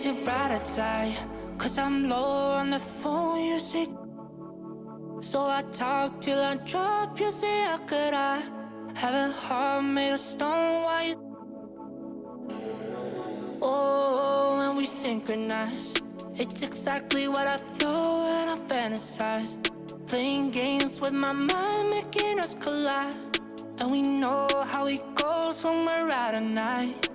your brighter side, 'cause I'm low on the phone, you say. So I talk till I drop, you say, how could I have a heart made of stone while you... Oh, when we synchronize, it's exactly what I thought and I fantasized. Playing games with my mind, making us collide. And we know how it goes when we're out at night.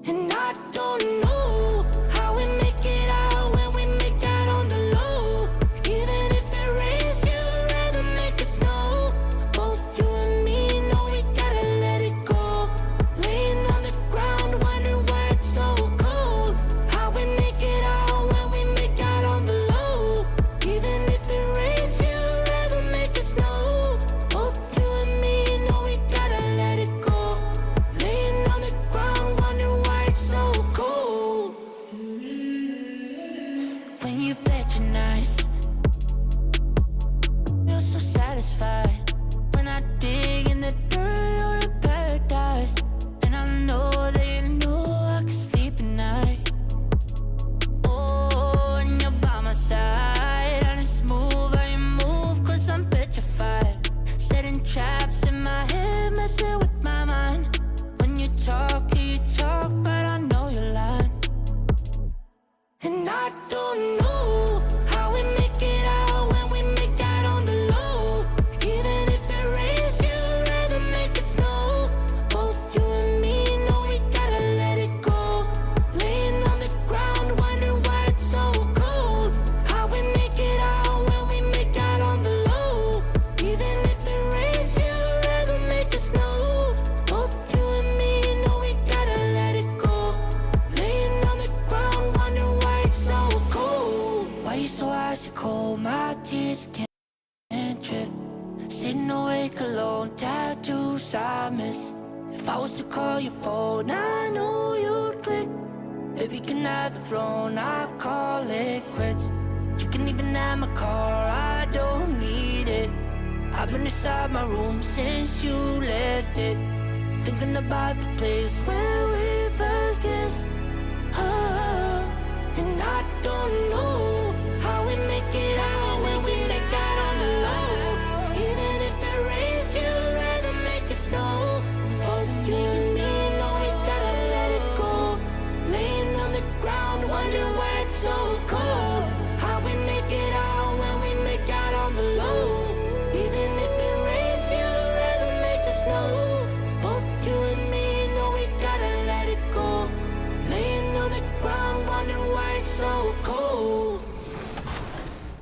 And I don't know how we make it out when we make out on the low. Even if it rains, you'd rather make it snow. Both you and me know we gotta let it go. Laying on the ground, wondering why it's so cold. How we make it out when we make out on the low. Even if it rains, you'd rather make it snow. Both you and me know we gotta let it go. Laying on the ground, wondering why it's so cold. When you patronize, you're so satisfied. When I dig in the dirt, you're in paradise. And I know that you know I can sleep at night. Oh, and you're by my side, and it's smooth how you move, 'cause I'm petrified. Setting traps in my head, messing with my mind. When you talk, but I know you're lying. And I don't know how we make it out when we make out on the low. Even if it rains, you'd rather make it snow. Both you and me know we gotta let it go. Laying on the ground, wondering why it's so cold. How we make it out when we make out on the low. Even if it rains, you'd rather make it snow. Both you and me know we gotta let it go. Laying on the ground, wondering why it's so cold. Why you so icy cold? My tears can't drip. Sitting awake alone, tattoos I miss. If I was to call your phone, I know you'd click. Baby, can I have the throne? I call it quits. You can even have my car, I don't need it. I've been inside my room since you left it, thinking about the place where we first kissed. Oh, and I don't know how we make it out when we make out on the low. Even if it rains, you'd rather make it snow. Both you and me know we gotta let it go. Laying on the ground, wondering why it's so cold. How we make it out when we make out on the low. Even if it rains, you'd rather make it snow. Both you and me know we gotta let it go. Laying on the ground, wondering why it's so cold.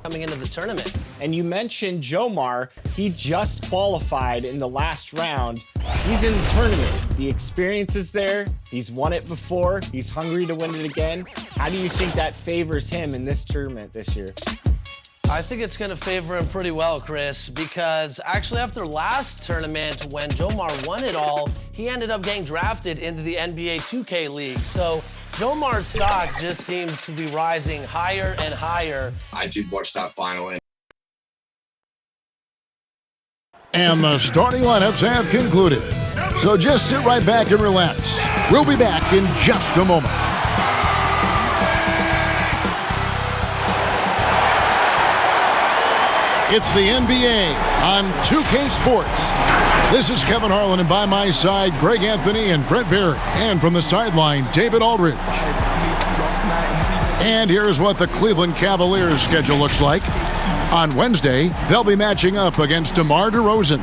Coming into the tournament. And you mentioned Jomar. He just qualified in the last round. He's in the tournament. The experience is there. He's won it before. He's hungry to win it again. How do you think that favors him in this tournament this year? I think it's going to favor him pretty well, Chris, because actually after last tournament, when Jomar won it all, he ended up getting drafted into the NBA 2K League. So Jomar's stock just seems to be rising higher and higher. I did watch that final. And the starting lineups have concluded. So just sit right back and relax. We'll be back in just a moment. It's the NBA on 2K Sports. This is Kevin Harlan, and by my side, Greg Anthony and Brent Barry. And from the sideline, David Aldridge. And here's what the Cleveland Cavaliers schedule looks like. On Wednesday, they'll be matching up against DeMar DeRozan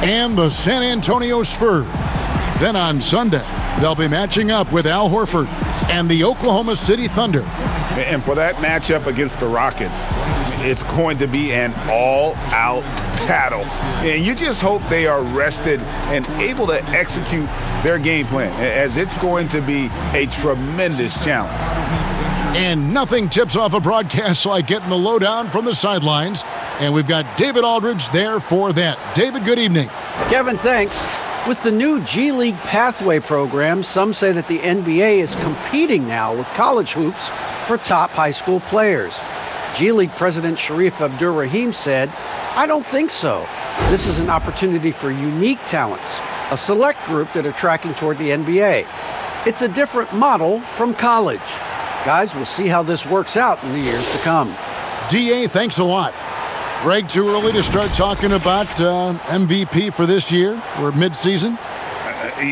and the San Antonio Spurs. Then on Sunday, they'll be matching up with Al Horford and the Oklahoma City Thunder. And for that matchup against the Rockets, it's going to be an all-out battle. And you just hope they are rested and able to execute their game plan, as it's going to be a tremendous challenge. And nothing tips off a broadcast like getting the lowdown from the sidelines. And we've got David Aldridge there for that. David, good evening. Kevin, thanks. With the new G League Pathway program, some say that the NBA is competing now with college hoops for top high school players. G League President Sharif Abdur-Rahim said, "I don't think so. This is an opportunity for unique talents, a select group that are tracking toward the NBA. It's a different model from college." Guys, we'll see how this works out in the years to come. DA, thanks a lot. Greg, too early to start talking about MVP for this year? We're mid-season.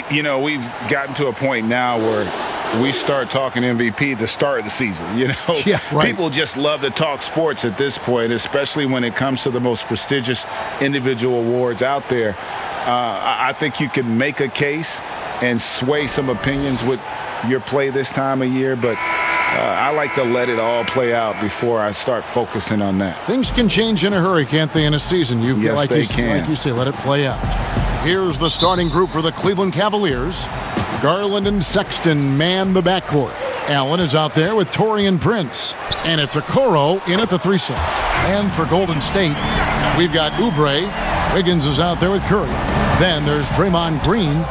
We've gotten to a point now where we start talking MVP at the start of the season. Yeah, right. People just love to talk sports at this point, especially when it comes to the most prestigious individual awards out there. I think you can make a case and sway some opinions with your play this time of year, but I like to let it all play out before I start focusing on that. Things can change in a hurry, can't they, in a season? Yes, they can. Like you say, let it play out. Here's the starting group for the Cleveland Cavaliers. Garland and Sexton man the backcourt. Allen is out there with Taurean Prince. And it's Okoro in at the 3 slot. And for Golden State, we've got Oubre. Wiggins is out there with Curry. Then there's Draymond Green.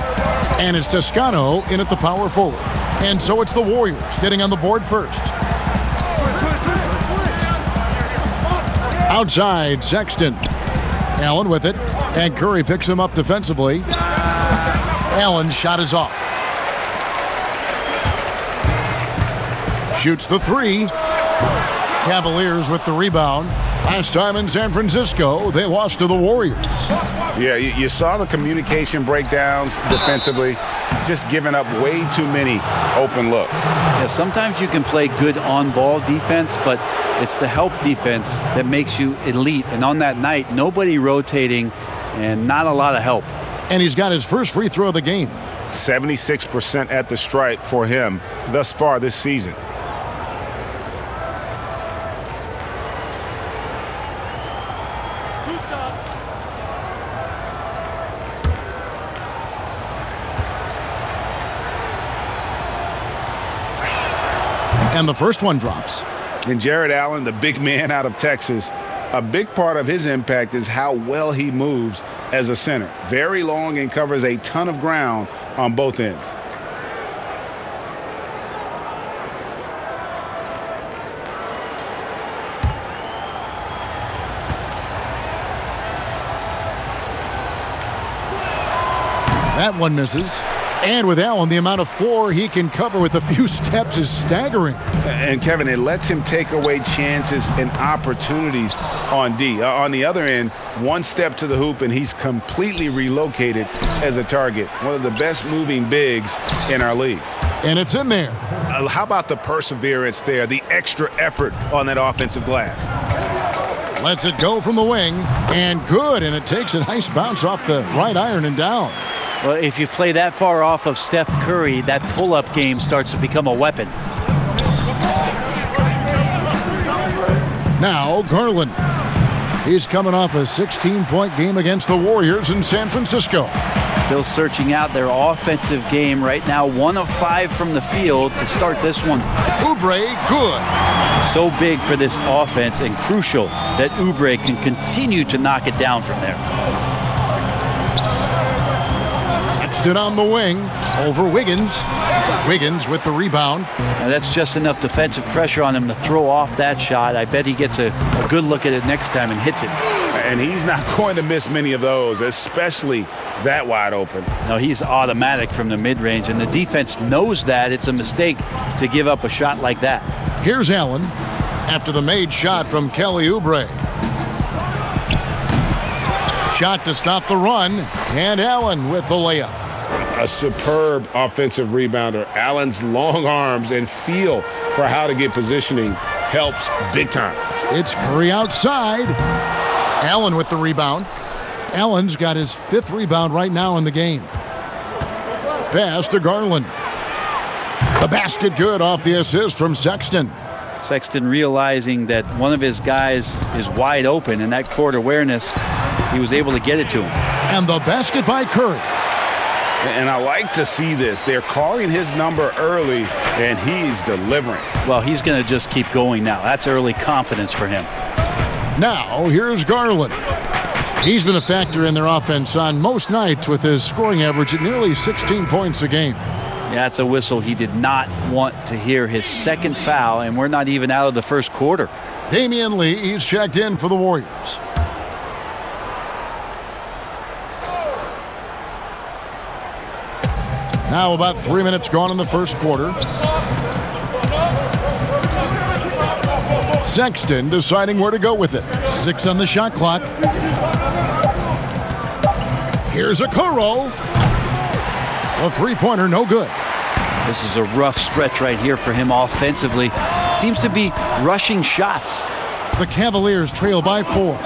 And it's Toscano in at the power forward. And so it's the Warriors getting on the board first. Outside, Sexton. Allen with it. And Curry picks him up defensively. Allen's shot is off. Shoots the 3. Cavaliers with the rebound. Last time in San Francisco, they lost to the Warriors. Yeah, you saw the communication breakdowns defensively, just giving up way too many open looks. Yeah, sometimes you can play good on-ball defense, but it's the help defense that makes you elite. And on that night, nobody rotating and not a lot of help. And he's got his first free throw of the game. 76% at the stripe for him thus far this season. And the first one drops. And Jared Allen, the big man out of Texas, a big part of his impact is how well he moves as a center. Very long and covers a ton of ground on both ends. That one misses. And with Allen, the amount of floor he can cover with a few steps is staggering. And, Kevin, it lets him take away chances and opportunities on D. On the other end, one step to the hoop, and he's completely relocated as a target. One of the best moving bigs in our league. And it's in there. How about the perseverance there, the extra effort on that offensive glass? Lets it go from the wing. And good. And it takes a nice bounce off the right iron and down. Well, if you play that far off of Steph Curry, that pull-up game starts to become a weapon. Now, Garland. He's coming off a 16-point game against the Warriors in San Francisco. Still searching out their offensive game right now. 1 of 5 from the field to start this one. Oubre, good. So big for this offense and crucial that Oubre can continue to knock it down from there. Sexton on the wing over Wiggins. Wiggins with the rebound. Now that's just enough defensive pressure on him to throw off that shot. I bet he gets a good look at it next time and hits it. And he's not going to miss many of those, especially that wide open. No, he's automatic from the mid-range, and the defense knows that it's a mistake to give up a shot like that. Here's Allen after the made shot from Kelly Oubre. Shot to stop the run, and Allen with the layup. A superb offensive rebounder. Allen's long arms and feel for how to get positioning helps big time. It's Curry outside. Allen with the rebound. Allen's got his 5th rebound right now in the game. Pass to Garland. The basket good off the assist from Sexton. Sexton realizing that one of his guys is wide open, and that court awareness, he was able to get it to him. And the basket by Curry. And I like to see this. They're calling his number early, and he's delivering. Well, he's going to just keep going now. That's early confidence for him. Now, here's Garland. He's been a factor in their offense on most nights with his scoring average at nearly 16 points a game. Yeah, that's a whistle he did not want to hear. His 2nd foul, and we're not even out of the 1st quarter. Damian Lee, he's checked in for the Warriors. Now about 3 minutes gone in the 1st quarter. Sexton deciding where to go with it. 6 on the shot clock. Here's Okoro. A three-pointer, no good. This is a rough stretch right here for him offensively. Seems to be rushing shots. The Cavaliers trail by 4.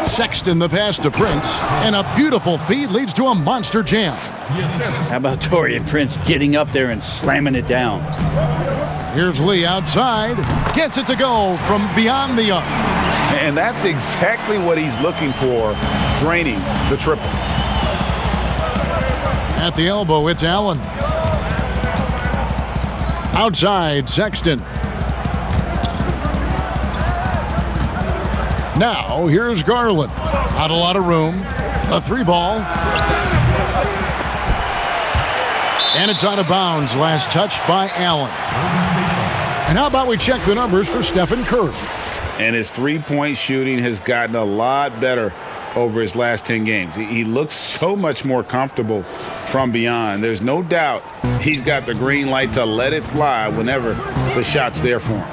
Sexton the pass to Prince, and a beautiful feed leads to a monster jam. How about Taurean Prince getting up there and slamming it down? Here's Lee outside, gets it to go from beyond the arc. And that's exactly what he's looking for, draining the triple. At the elbow, it's Allen. Outside, Sexton. Now, here's Garland. Not a lot of room. A 3-ball. And it's out of bounds. Last touch by Allen. And how about we check the numbers for Stephan Curry? And his three-point shooting has gotten a lot better over his last 10 games. He looks so much more comfortable from beyond. There's no doubt he's got the green light to let it fly whenever the shot's there for him.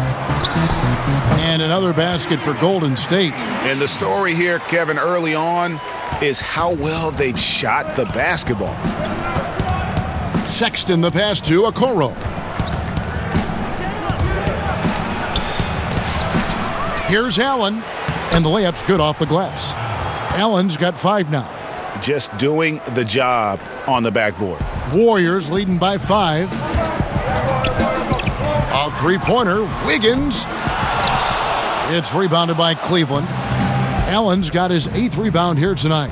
And another basket for Golden State. And the story here, Kevin, early on is how well they've shot the basketball. Sexton the pass to Okoro. Here's Allen, and the layup's good off the glass. Allen's got 5 now. Just doing the job on the backboard. Warriors leading by 5. A three-pointer, Wiggins. It's rebounded by Cleveland. Allen's got his 8th rebound here tonight.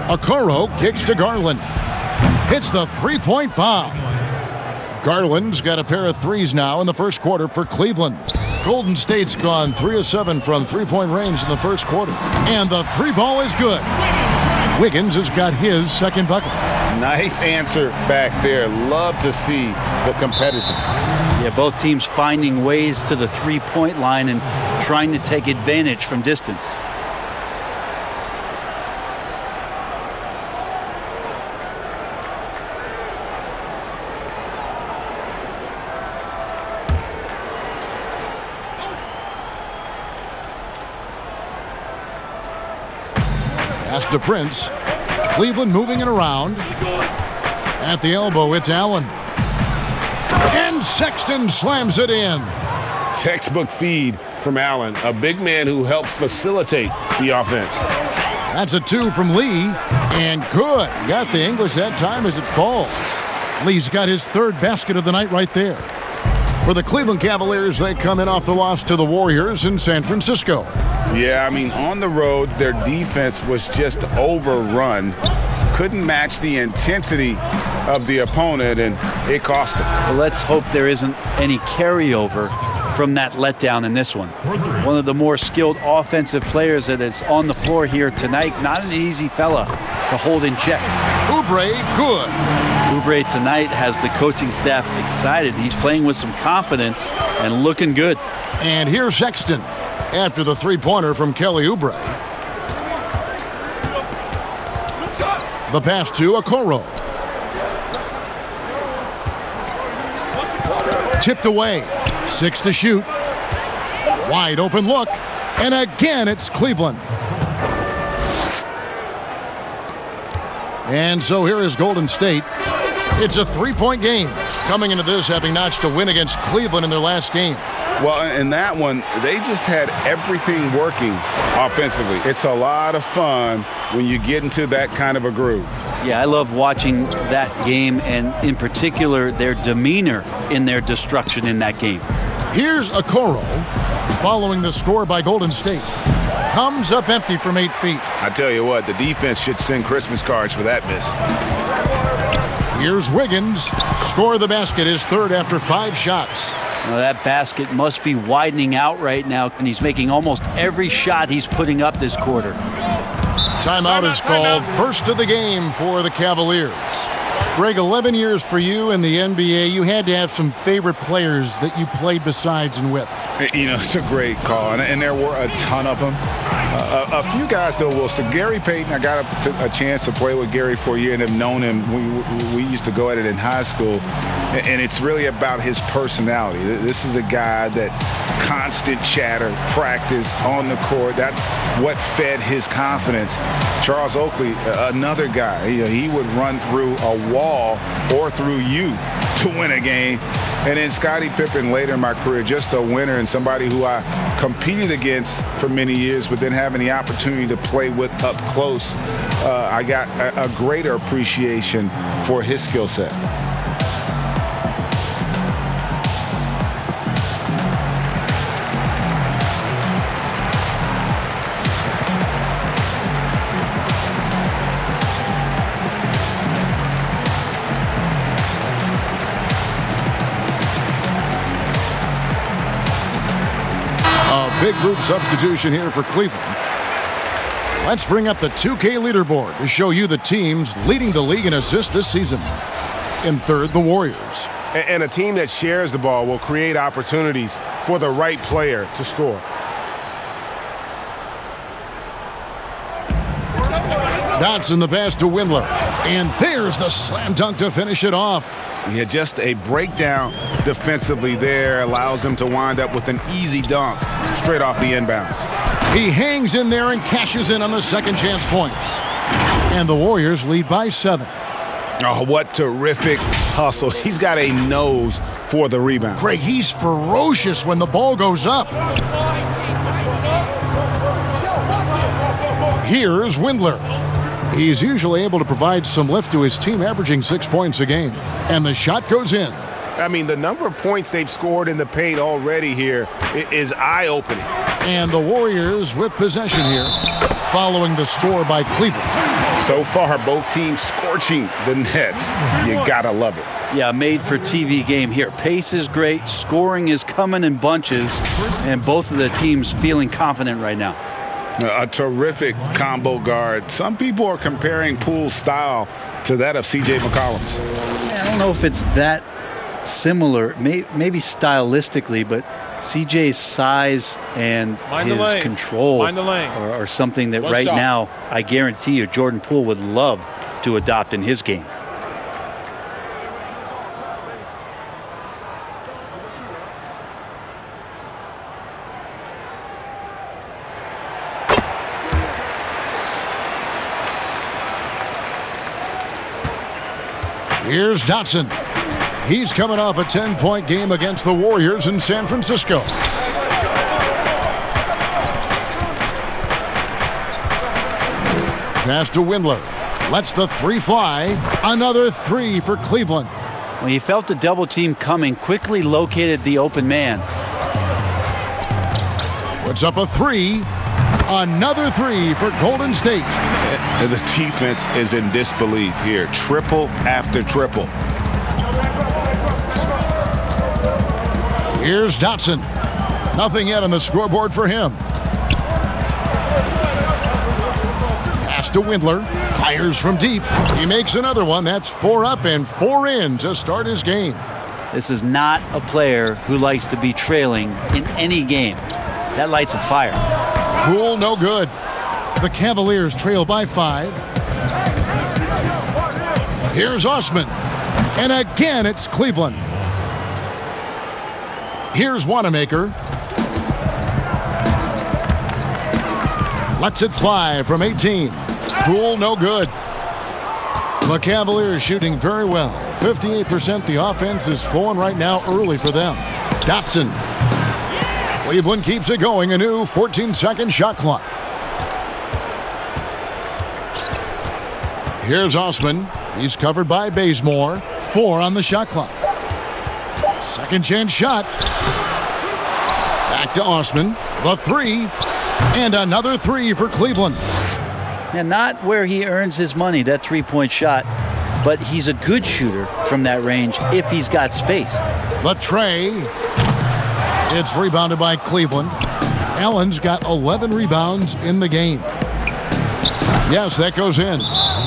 Okoro kicks to Garland. Hits the three-point bomb. Garland's got a pair of threes now in the first quarter for Cleveland. Golden State's gone 3 of 7 from three-point range in the first quarter. And the 3-ball is good. Wiggins has got his 2nd bucket. Nice answer back there. Love to see the competitiveness. Yeah, both teams finding ways to the 3-point line and trying to take advantage from distance. Pass to Prince. Cleveland moving it around. At the elbow, it's Allen. And Sexton slams it in. Textbook feed from Allen, a big man who helps facilitate the offense. That's a 2 from Lee. And good. Got the English that time as it falls. Lee's got his 3rd basket of the night right there. For the Cleveland Cavaliers, they come in off the loss to the Warriors in San Francisco. Yeah, I mean, on the road, their defense was just overrun. Couldn't match the intensity of the opponent, and it cost them. Well, let's hope there isn't any carryover from that letdown in this one. One of the more skilled offensive players that is on the floor here tonight. Not an easy fella to hold in check. Oubre, good. Oubre tonight has the coaching staff excited. He's playing with some confidence and looking good. And here's Sexton after the three-pointer from Kelly Oubre. The pass to Okoro. Tipped away. 6 to shoot. Wide open look. And again, it's Cleveland. And so here is Golden State. It's a 3-point game. Coming into this, having notched a win against Cleveland in their last game. Well, in that one, they just had everything working offensively. It's a lot of fun when you get into that kind of a groove. Yeah, I love watching that game, and in particular, their demeanor in their destruction in that game. Here's Okoro, following the score by Golden State. Comes up empty from 8 feet. I tell you what, the defense should send Christmas cards for that miss. Here's Wiggins. Score the basket, his 3rd after 5 shots. Well, that basket must be widening out right now, and he's making almost every shot he's putting up this quarter. Timeout is called. First of the game for the Cavaliers. Greg, 11 years for you in the NBA. You had to have some favorite players that you played besides and with. You know, it's a great call, and there were a ton of them. A few guys, though, will. So Gary Payton, I got a chance to play with Gary for a year and have known him. We used to go at it in high school, and it's really about his personality. This is a guy that constant chatter, practice on the court. That's what fed his confidence. Charles Oakley, another guy, he would run through a wall or through you to win a game. And then Scottie Pippen later in my career, just a winner and somebody who I competed against for many years, but then having the opportunity to play with up close, I got a greater appreciation for his skill set. Big group substitution here for Cleveland. Let's bring up the 2K leaderboard to show you the teams leading the league in assists this season. In third, the Warriors. And a team that shares the ball will create opportunities for the right player to score. Dotson the pass to Windler. And there's the slam dunk to finish it off. Yeah, just a breakdown defensively there allows him to wind up with an easy dunk straight off the inbounds. He hangs in there and cashes in on the second chance points. And the Warriors lead by 7. Oh, what terrific hustle. He's got a nose for the rebound. Greg, he's ferocious when the ball goes up. Here's Windler. He's usually able to provide some lift to his team, averaging 6 points a game. And the shot goes in. I mean, the number of points they've scored in the paint already here is eye-opening. And the Warriors with possession here, following the score by Cleveland. So far, both teams scorching the Nets. You gotta love it. Yeah, made-for-TV game here. Pace is great, scoring is coming in bunches, and both of the teams feeling confident right now. A terrific combo guard. Some people are comparing Poole's style to that of C.J. McCollum's. I don't know if it's that similar, maybe stylistically, but CJ's size and his control are something that right now, I guarantee you, Jordan Poole would love to adopt in his game. Here's Dotson. He's coming off a 10-point game against the Warriors in San Francisco. Pass to Windler. Lets the three fly. Another three for Cleveland. When he felt the double team coming, quickly located the open man. Puts up a three. Another three for Golden State. The defense is in disbelief here. Triple after triple. Here's Dotson. Nothing yet on the scoreboard for him. Pass to Windler. Fires from deep. He makes another one. That's 4 up and 4 in to start his game. This is not a player who likes to be trailing in any game. That lights a fire. Poole no good. The Cavaliers trail by 5. Here's Osman. And again, it's Cleveland. Here's Wanamaker. Lets it fly from 18. Poole no good. The Cavaliers shooting very well. 58% the offense is flowing right now early for them. Dotson. Cleveland keeps it going. A new 14-second shot clock. Here's Osman. He's covered by Bazemore. 4 on the shot clock. Second chance shot. Back to Osman. The 3. And another 3 for Cleveland. And not where he earns his money, that three-point shot. But he's a good shooter from that range if he's got space. The tray. It's rebounded by Cleveland. Allen's got 11 rebounds in the game. Yes, that goes in.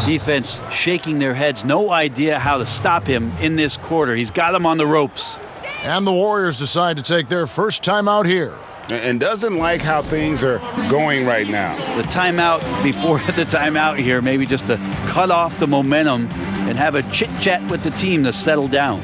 Defense shaking their heads. No idea how to stop him in this quarter. He's got him on the ropes. And the Warriors decide to take their first time out here. And doesn't like how things are going right now. The timeout before the timeout here, maybe just to cut off the momentum and have a chit-chat with the team to settle down.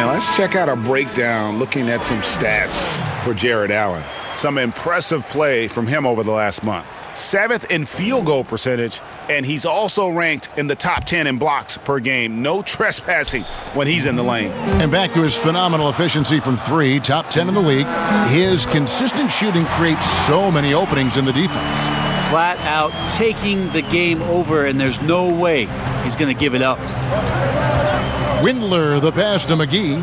Let's check out a breakdown looking at some stats for Jared Allen. Some impressive play from him over the last month. 7th in field goal percentage, and he's also ranked in the top 10 in blocks per game. No trespassing when he's in the lane. And back to his phenomenal efficiency from 3, top 10 in the league. His consistent shooting creates so many openings in the defense. Flat out taking the game over, and there's no way he's going to give it up. Windler, the pass to McGee.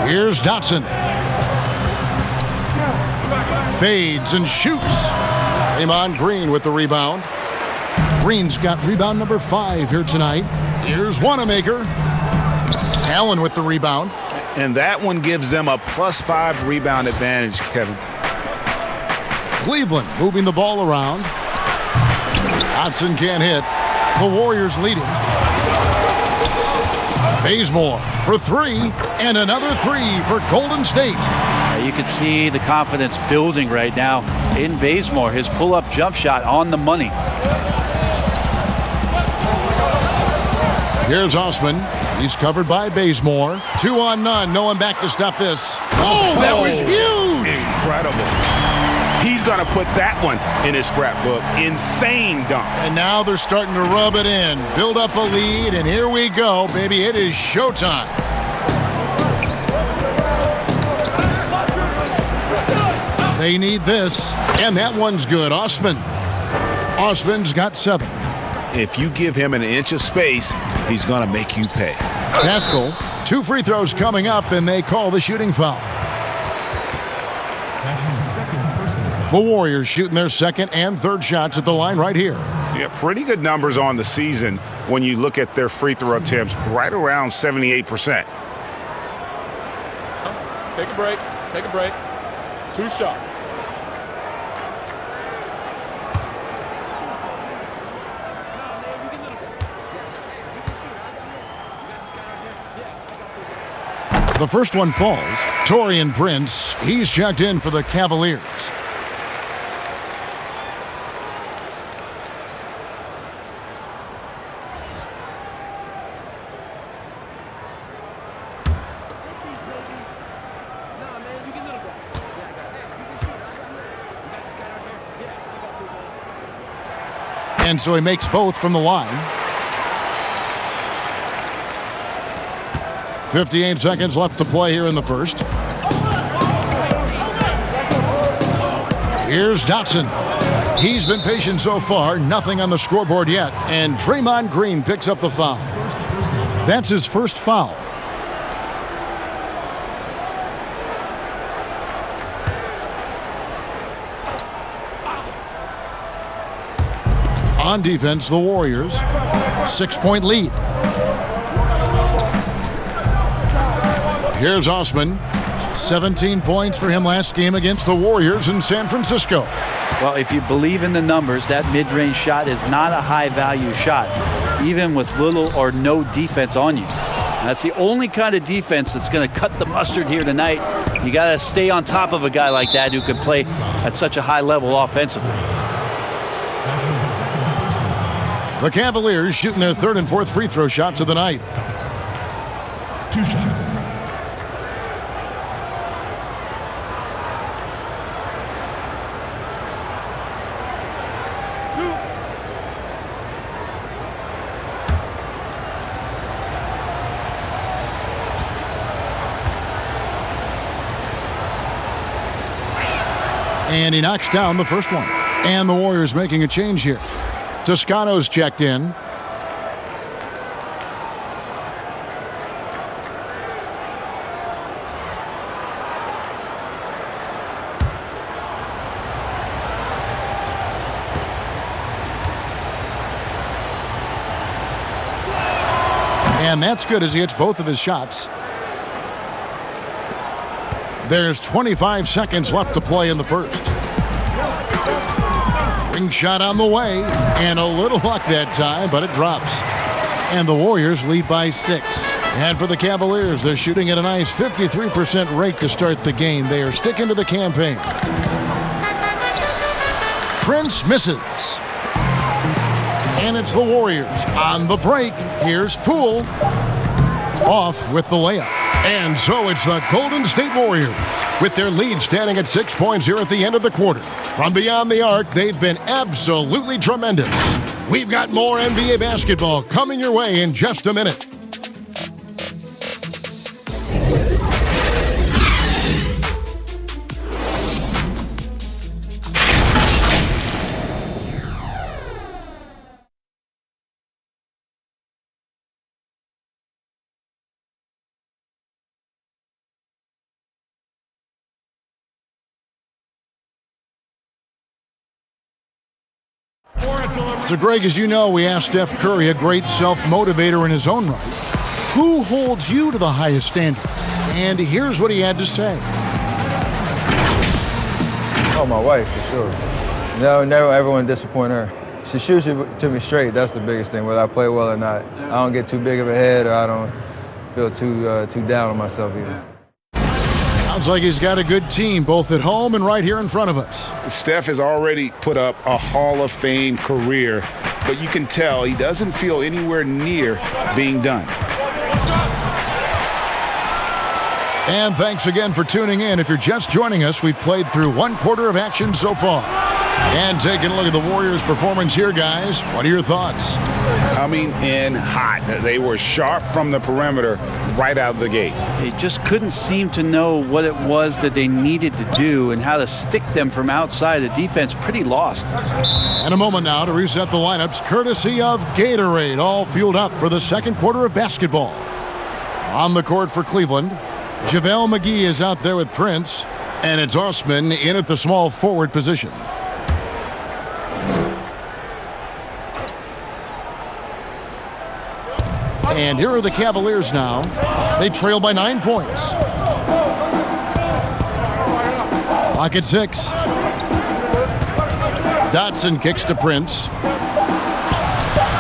Here's Dotson. Fades and shoots. Draymond Green with the rebound. Green's got rebound number 5 here tonight. Here's Wanamaker. Allen with the rebound. And that one gives them a +5 rebound advantage, Kevin. Cleveland moving the ball around. Dotson can't hit. The Warriors leading. Bazemore for 3, and another 3 for Golden State. You can see the confidence building right now in Bazemore. His pull-up jump shot on the money. Here's Osman. He's covered by Bazemore. 2 on none. No one back to stop this. Oh, that was huge! Incredible. He's going to put that one in his scrapbook. Insane dunk. And now they're starting to rub it in. Build up a lead, and here we go, baby. It is showtime. They need this, and that one's good. Osman's got 7. If you give him an inch of space, he's going to make you pay. Pascal, 2 free throws coming up, and they call the shooting foul. The Warriors shooting their 2nd and 3rd shots at the line right here. Yeah, pretty good numbers on the season when you look at their free throw attempts, right around 78%. Take a break. Take a break. 2 shots. The first one falls. Taurean Prince, he's checked in for the Cavaliers. And so he makes both from the line. 58 seconds left to play here in the first. Here's Dotson. He's been patient so far. Nothing on the scoreboard yet. And Draymond Green picks up the foul. That's his first foul. On defense, the Warriors. 6-point lead. Here's Osman. 17 points for him last game against the Warriors in San Francisco. Well, if you believe in the numbers, that mid-range shot is not a high-value shot, even with little or no defense on you. That's the only kind of defense that's going to cut the mustard here tonight. You got to stay on top of a guy like that who can play at such a high level offensively. The Cavaliers shooting their 3rd and 4th free throw shots of the night. 2 shots. And he knocks down the first one. And the Warriors making a change here. Toscano's checked in. And that's good as he hits both of his shots. There's 25 seconds left to play in the first. Ring shot on the way, and a little luck that time, but it drops. And the Warriors lead by 6. And for the Cavaliers, they're shooting at a nice 53% rate to start the game. They are sticking to the campaign. Prince misses. And it's the Warriors on the break. Here's Poole off with the layup. And so it's the Golden State Warriors with their lead standing at 6 points here at the end of the quarter. From beyond the arc, they've been absolutely tremendous. We've got more NBA basketball coming your way in just a minute. So, Greg, as you know, we asked Steph Curry, a great self-motivator in his own right, who holds you to the highest standard? And here's what he had to say. Oh, my wife, for sure. No, never ever want to disappoint her. She shoots it to me straight. That's the biggest thing, whether I play well or not. I don't get too big of a head, or I don't feel too down on myself either. Sounds like he's got a good team, both at home and right here in front of us. Steph has already put up a Hall of Fame career, but you can tell he doesn't feel anywhere near being done. And thanks again for tuning in. If you're just joining us, we've played through one quarter of action so far. And taking a look at the Warriors' performance here, guys. What are your thoughts? Coming in hot. They were sharp from the perimeter right out of the gate. They just couldn't seem to know what it was that they needed to do and how to stick them from outside. The defense pretty lost. And a moment now to reset the lineups, courtesy of Gatorade, all fueled up for the second quarter of basketball. On the court for Cleveland, JaVale McGee is out there with Prince, and it's Osman in at the small forward position. And here are the Cavaliers now. They trail by 9 points. Clock at 6. Dotson kicks to Prince.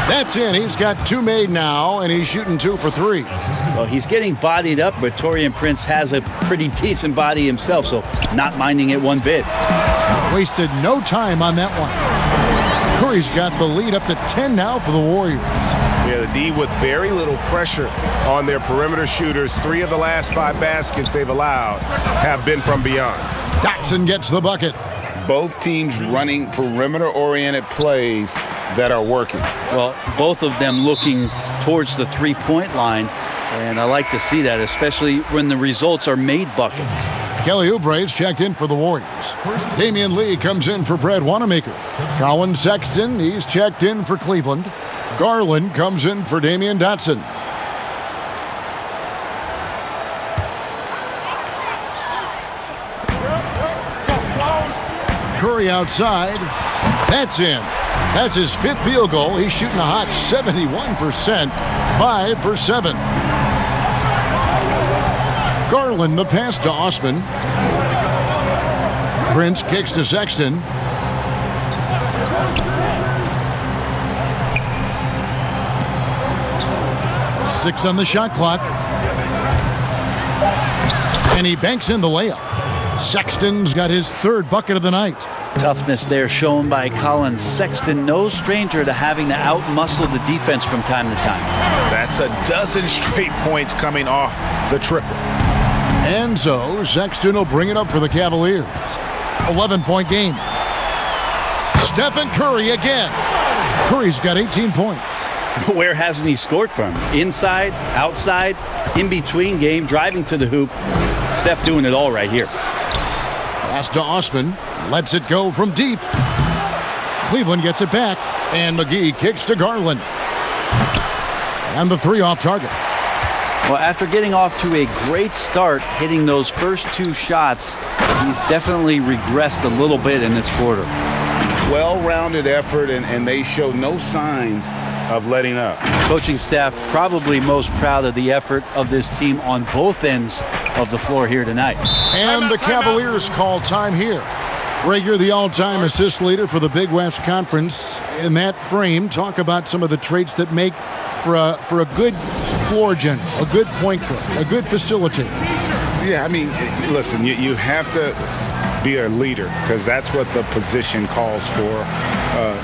That's in. He's got 2 made now, and he's shooting 2 for 3. Well, he's getting bodied up, but Taurean Prince has a pretty decent body himself, so not minding it one bit. Wasted no time on that one. Curry's got the lead up to 10 now for the Warriors. Yeah, the D with very little pressure on their perimeter shooters. 3 of the last 5 baskets they've allowed have been from beyond. Dotson gets the bucket. Both teams running perimeter-oriented plays that are working. Well, both of them looking towards the three-point line, and I like to see that, especially when the results are made buckets. Kelly Oubre's checked in for the Warriors. Damian Lee comes in for Brad Wanamaker. Colin Sexton, he's checked in for Cleveland. Garland comes in for Damian Dotson. Curry outside. That's in. That's his 5th field goal. He's shooting a hot 71%. 5 for 7. Garland the pass to Osman. Prince kicks to Sexton. Six on the shot clock. And he banks in the layup. Sexton's got his 3rd bucket of the night. Toughness there shown by Colin Sexton. No stranger to having to outmuscle the defense from time to time. That's a dozen straight points coming off the triple. And so Sexton will bring it up for the Cavaliers. 11-point game. Stephen Curry again. Curry's got 18 points. Where hasn't he scored from? Inside, outside, in between game, driving to the hoop. Steph doing it all right here. Pass to Osman. Lets it go from deep. Cleveland gets it back, and McGee kicks to Garland. And the 3 off target. Well, after getting off to a great start, hitting those first 2 shots, he's definitely regressed a little bit in this quarter. Well-rounded effort, and they show no signs of letting up. Coaching staff probably most proud of the effort of this team on both ends of the floor here tonight. And the Cavaliers call time here. Greg, you're the all-time assist leader for the Big West Conference. In that frame, talk about some of the traits that make for a good floor general, a good point guard, a good facilitator. Yeah, I mean, listen, you have to be a leader because that's what the position calls for.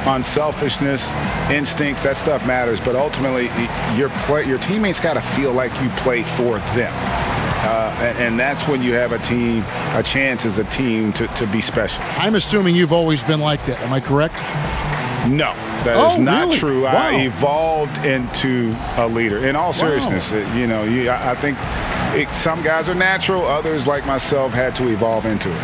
Unselfishness, instincts, that stuff matters. But ultimately, your teammates got to feel like you play for them. And that's when you have a chance as a team to be special. I'm assuming you've always been like that. Am I correct? No, that is not really? true. Wow. I evolved into a leader. In all seriousness, I think some guys are natural. Others, like myself, had to evolve into it.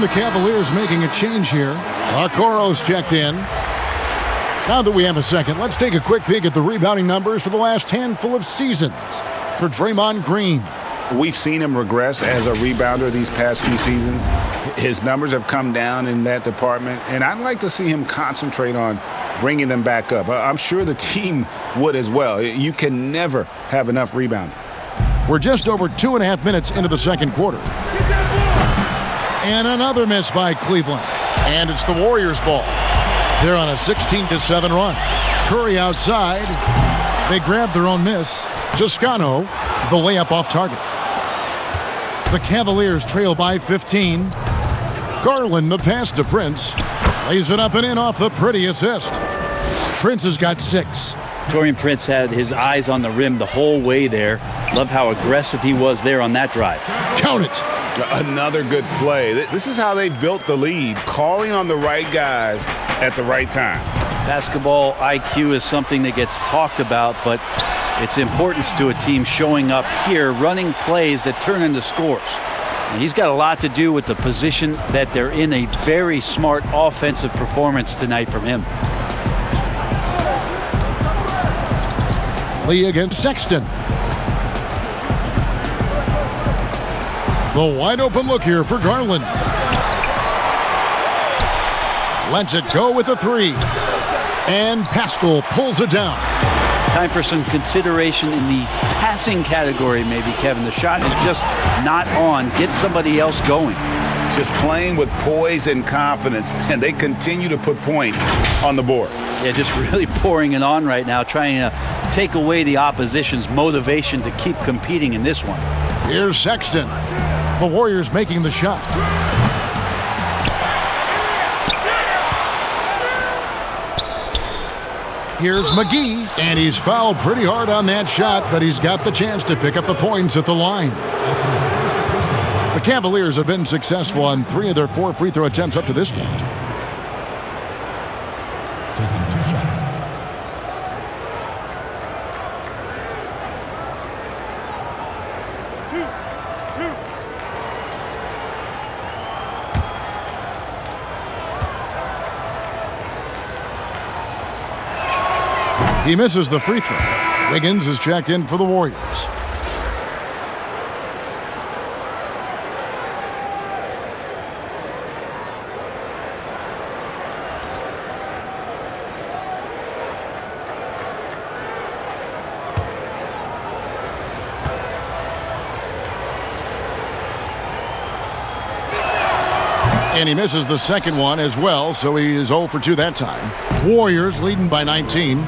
The Cavaliers making a change here. Okoro's checked in. Now that we have a second, let's take a quick peek at the rebounding numbers for the last handful of seasons for Draymond Green. We've seen him regress as a rebounder these past few seasons. His numbers have come down in that department, and I'd like to see him concentrate on bringing them back up. I'm sure the team would as well. You can never have enough rebounding. We're just over 2.5 minutes into the second quarter. And another miss by Cleveland. And it's the Warriors' ball. They're on a 16-7 run. Curry outside. They grab their own miss. Toscano, the layup off target. The Cavaliers trail by 15. Garland, the pass to Prince. Lays it up and in off the pretty assist. Prince has got 6. Taurean Prince had his eyes on the rim the whole way there. Love how aggressive he was there on that drive. Count it. Another good play. This is how they built the lead, calling on the right guys at the right time. Basketball IQ is something that gets talked about, but its importance to a team showing up here, running plays that turn into scores. And he's got a lot to do with the position that they're in. A very smart offensive performance tonight from him. Lee against Sexton. The wide open look here for Garland. Lets it go with a 3. And Pascal pulls it down. Time for some consideration in the passing category, maybe, Kevin. The shot is just not on. Get somebody else going. Just playing with poise and confidence, and they continue to put points on the board. Yeah, just really pouring it on right now, trying to take away the opposition's motivation to keep competing in this one. Here's Sexton. The Warriors making the shot. Here's McGee, and he's fouled pretty hard on that shot, but he's got the chance to pick up the points at the line. The Cavaliers have been successful on 3 of their 4 free throw attempts up to this point. Taking 2 shots. He misses the free throw. Wiggins is checked in for the Warriors. And he misses the second one as well, so he is 0 for 2 that time. Warriors leading by 19.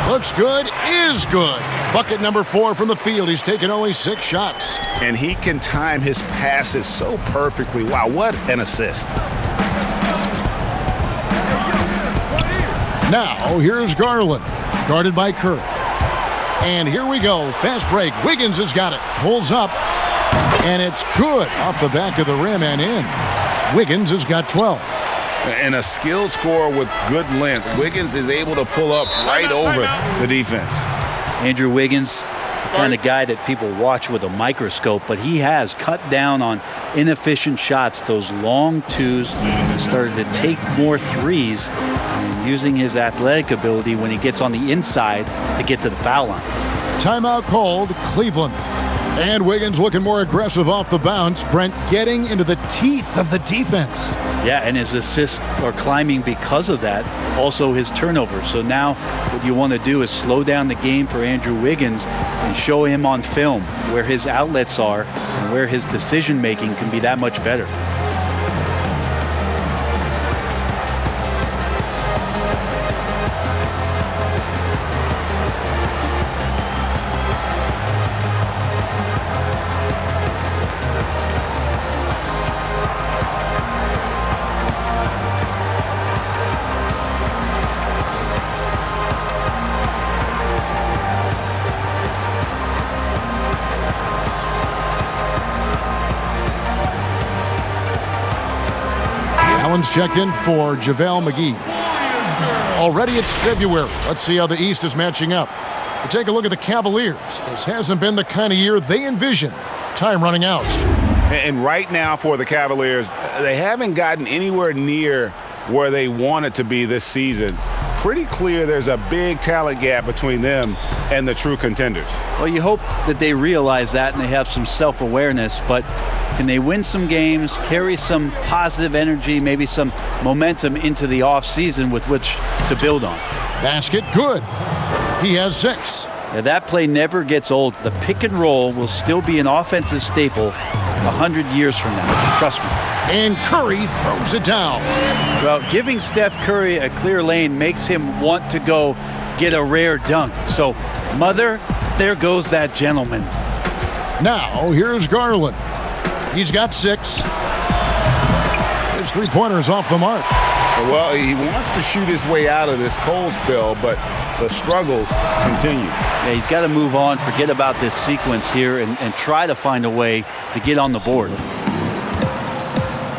Looks good, is good. Bucket number 4 from the field. He's taken only 6 shots. And he can time his passes so perfectly. Wow, what an assist. Now, here's Garland. Guarded by Curry. And here we go. Fast break. Wiggins has got it. Pulls up. And it's good off the back of the rim and in. Wiggins has got 12. And a skilled scorer with good length. Wiggins is able to pull up right over the defense. Andrew Wiggins, the kind of guy that people watch with a microscope, but he has cut down on inefficient shots, those long twos, and started to take more threes, and using his athletic ability when he gets on the inside to get to the foul line. Timeout called, Cleveland. And Wiggins looking more aggressive off the bounce. Brent getting into the teeth of the defense. Yeah, and his assists are climbing because of that. Also his turnovers. So now what you want to do is slow down the game for Andrew Wiggins and show him on film where his outlets are and where his decision making can be that much better. Allen's checked in for JaVale McGee. Already it's February. Let's see how the East is matching up. We take a look at the Cavaliers. This hasn't been the kind of year they envisioned. Time running out. And right now for the Cavaliers, they haven't gotten anywhere near where they wanted to be this season. Pretty clear there's a big talent gap between them and the true contenders. Well, you hope that they realize that and they have some self-awareness, but can they win some games, carry some positive energy, maybe some momentum into the offseason with which to build on? Basket good. He has 6. Yeah, that play never gets old. The pick and roll will still be an offensive staple 100 years from now. Trust me. And Curry throws it down. Well, giving Steph Curry a clear lane makes him want to go get a rare dunk. So, mother, there goes that gentleman. Now, here's Garland. He's got 6. His three-pointer's off the mark. Well, he wants to shoot his way out of this cold spell, but the struggles continue. Yeah, he's got to move on, forget about this sequence here, and try to find a way to get on the board.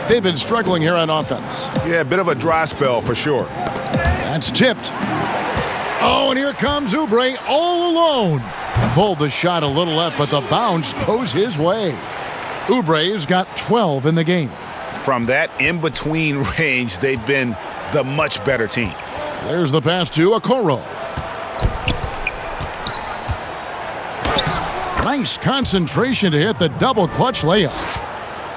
They've been struggling here on offense. Yeah, a bit of a dry spell for sure. That's tipped. Oh, and here comes Oubre all alone. Pulled the shot a little left, but the bounce goes his way. Oubre's got 12 in the game. From that in-between range, they've been the much better team. There's the pass to Okoro. Nice concentration to hit the double clutch layup.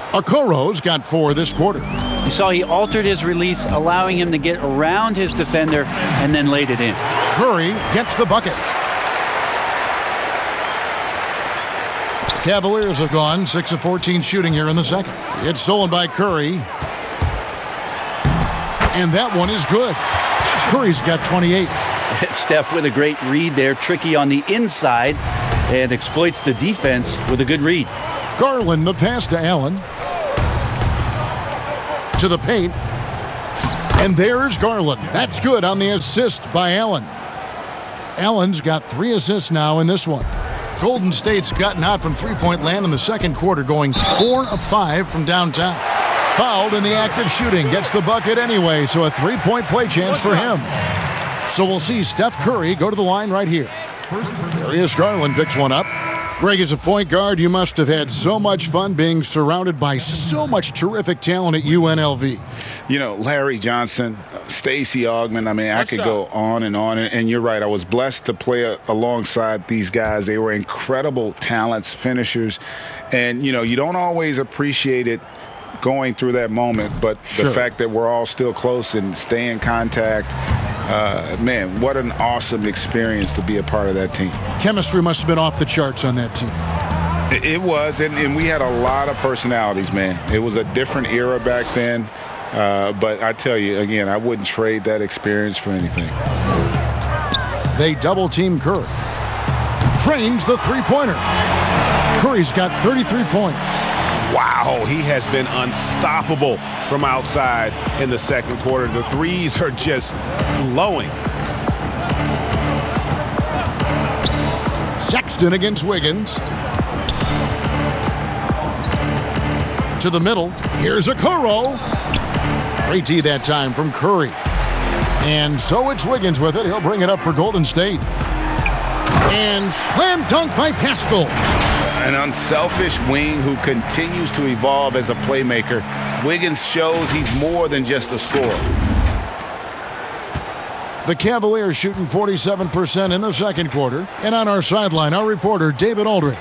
Okoro's got 4 this quarter. You saw he altered his release, allowing him to get around his defender and then laid it in. Curry gets the bucket. Cavaliers have gone 6 of 14 shooting here in the second. It's stolen by Curry. And that one is good. Curry's got 28. Steph with a great read there, tricky on the inside, and exploits the defense with a good read. Garland, the pass to Allen. To the paint. And there's Garland. That's good on the assist by Allen. Allen's got 3 assists now in this one. Golden State's gotten hot from three-point land in the second quarter, going 4 of 5 from downtown. Fouled in the act of shooting. Gets the bucket anyway, so a 3-point play chance for him. So we'll see Steph Curry go to the line right here. Darius Garland picks one up. Greg, as a point guard, you must have had so much fun being surrounded by so much terrific talent at UNLV. You know, Larry Johnson, Stacey Augmon, I mean, I could go on. And you're right, I was blessed to play alongside these guys. They were incredible talents, finishers. And, you know, you don't always appreciate it going through that moment, but the fact that we're all still close and stay in contact, man, what an awesome experience to be a part of that team. Chemistry must have been off the charts on that team. It was, and we had a lot of personalities, man. It was a different era back then, but I tell you, again, I wouldn't trade that experience for anything. They double-team Curry. Trains the three-pointer. Curry's got 33 points. Wow, he has been unstoppable from outside in the second quarter. The threes are just flowing. Sexton against Wiggins. To the middle. Here's Okoro. Great D that time from Curry. And so it's Wiggins with it. He'll bring it up for Golden State. And slam dunk by Pascal. An unselfish wing who continues to evolve as a playmaker. Wiggins shows he's more than just a scorer. The Cavaliers shooting 47% in the second quarter. And on our sideline, our reporter, David Aldridge.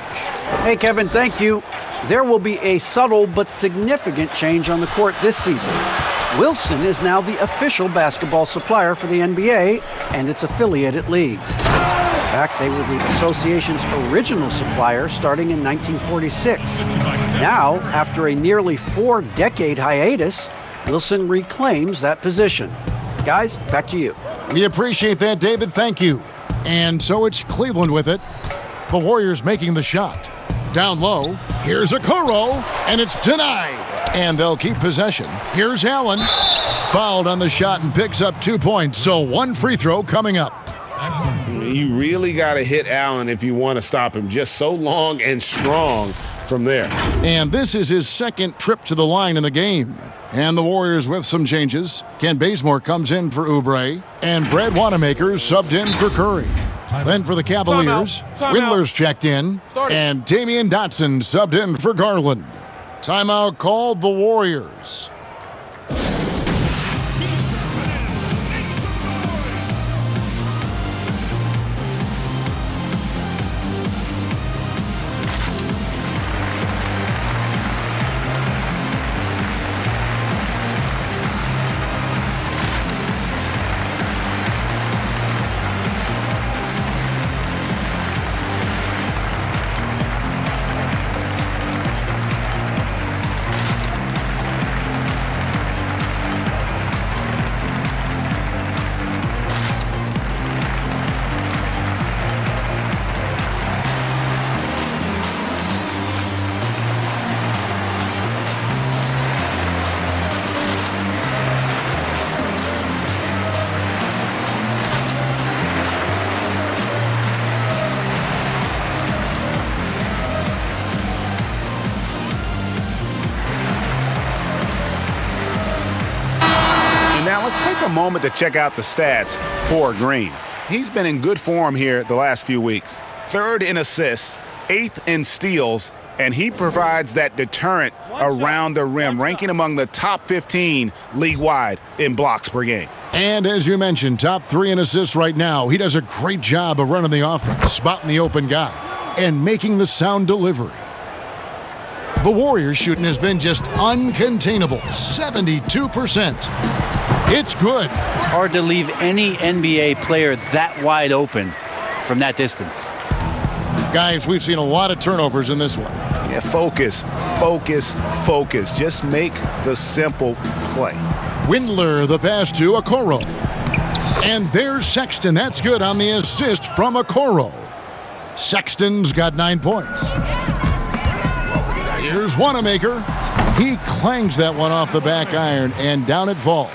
Hey, Kevin, thank you. There will be a subtle but significant change on the court this season. Wilson is now the official basketball supplier for the NBA and its affiliated leagues. In fact, they were the association's original supplier starting in 1946. Now, after a nearly 4-decade hiatus, Wilson reclaims that position. Guys, back to you. We appreciate that, David. Thank you. And so it's Cleveland with it. The Warriors making the shot. Down low. Here's Okoro, and it's denied. And they'll keep possession. Here's Allen. Fouled on the shot and picks up 2 points. So one free throw coming up. You really got to hit Allen if you want to stop him. Just so long and strong from there. And this is his second trip to the line in the game. And the Warriors with some changes. Ken Bazemore comes in for Oubre. And Brad Wanamaker subbed in for Curry. Then for the Cavaliers, Windler's checked in. And Damian Dotson subbed in for Garland. Timeout called the Warriors. Now let's take a moment to check out the stats for Green. He's been in good form here the last few weeks. 3rd in assists, 8th in steals, and he provides that deterrent around the rim, ranking among the top 15 league-wide in blocks per game. And as you mentioned, top 3 in assists right now. He does a great job of running the offense, spotting the open guy, and making the sound delivery. The Warriors shooting has been just uncontainable, 72%. It's good. Hard to leave any NBA player that wide open from that distance. Guys, we've seen a lot of turnovers in this one. Yeah, focus. Just make the simple play. Windler, the pass to Okoro. And there's Sexton. That's good on the assist from Okoro. Sexton's got 9 points. Here's Wanamaker. He clangs that one off the back iron, and down it falls.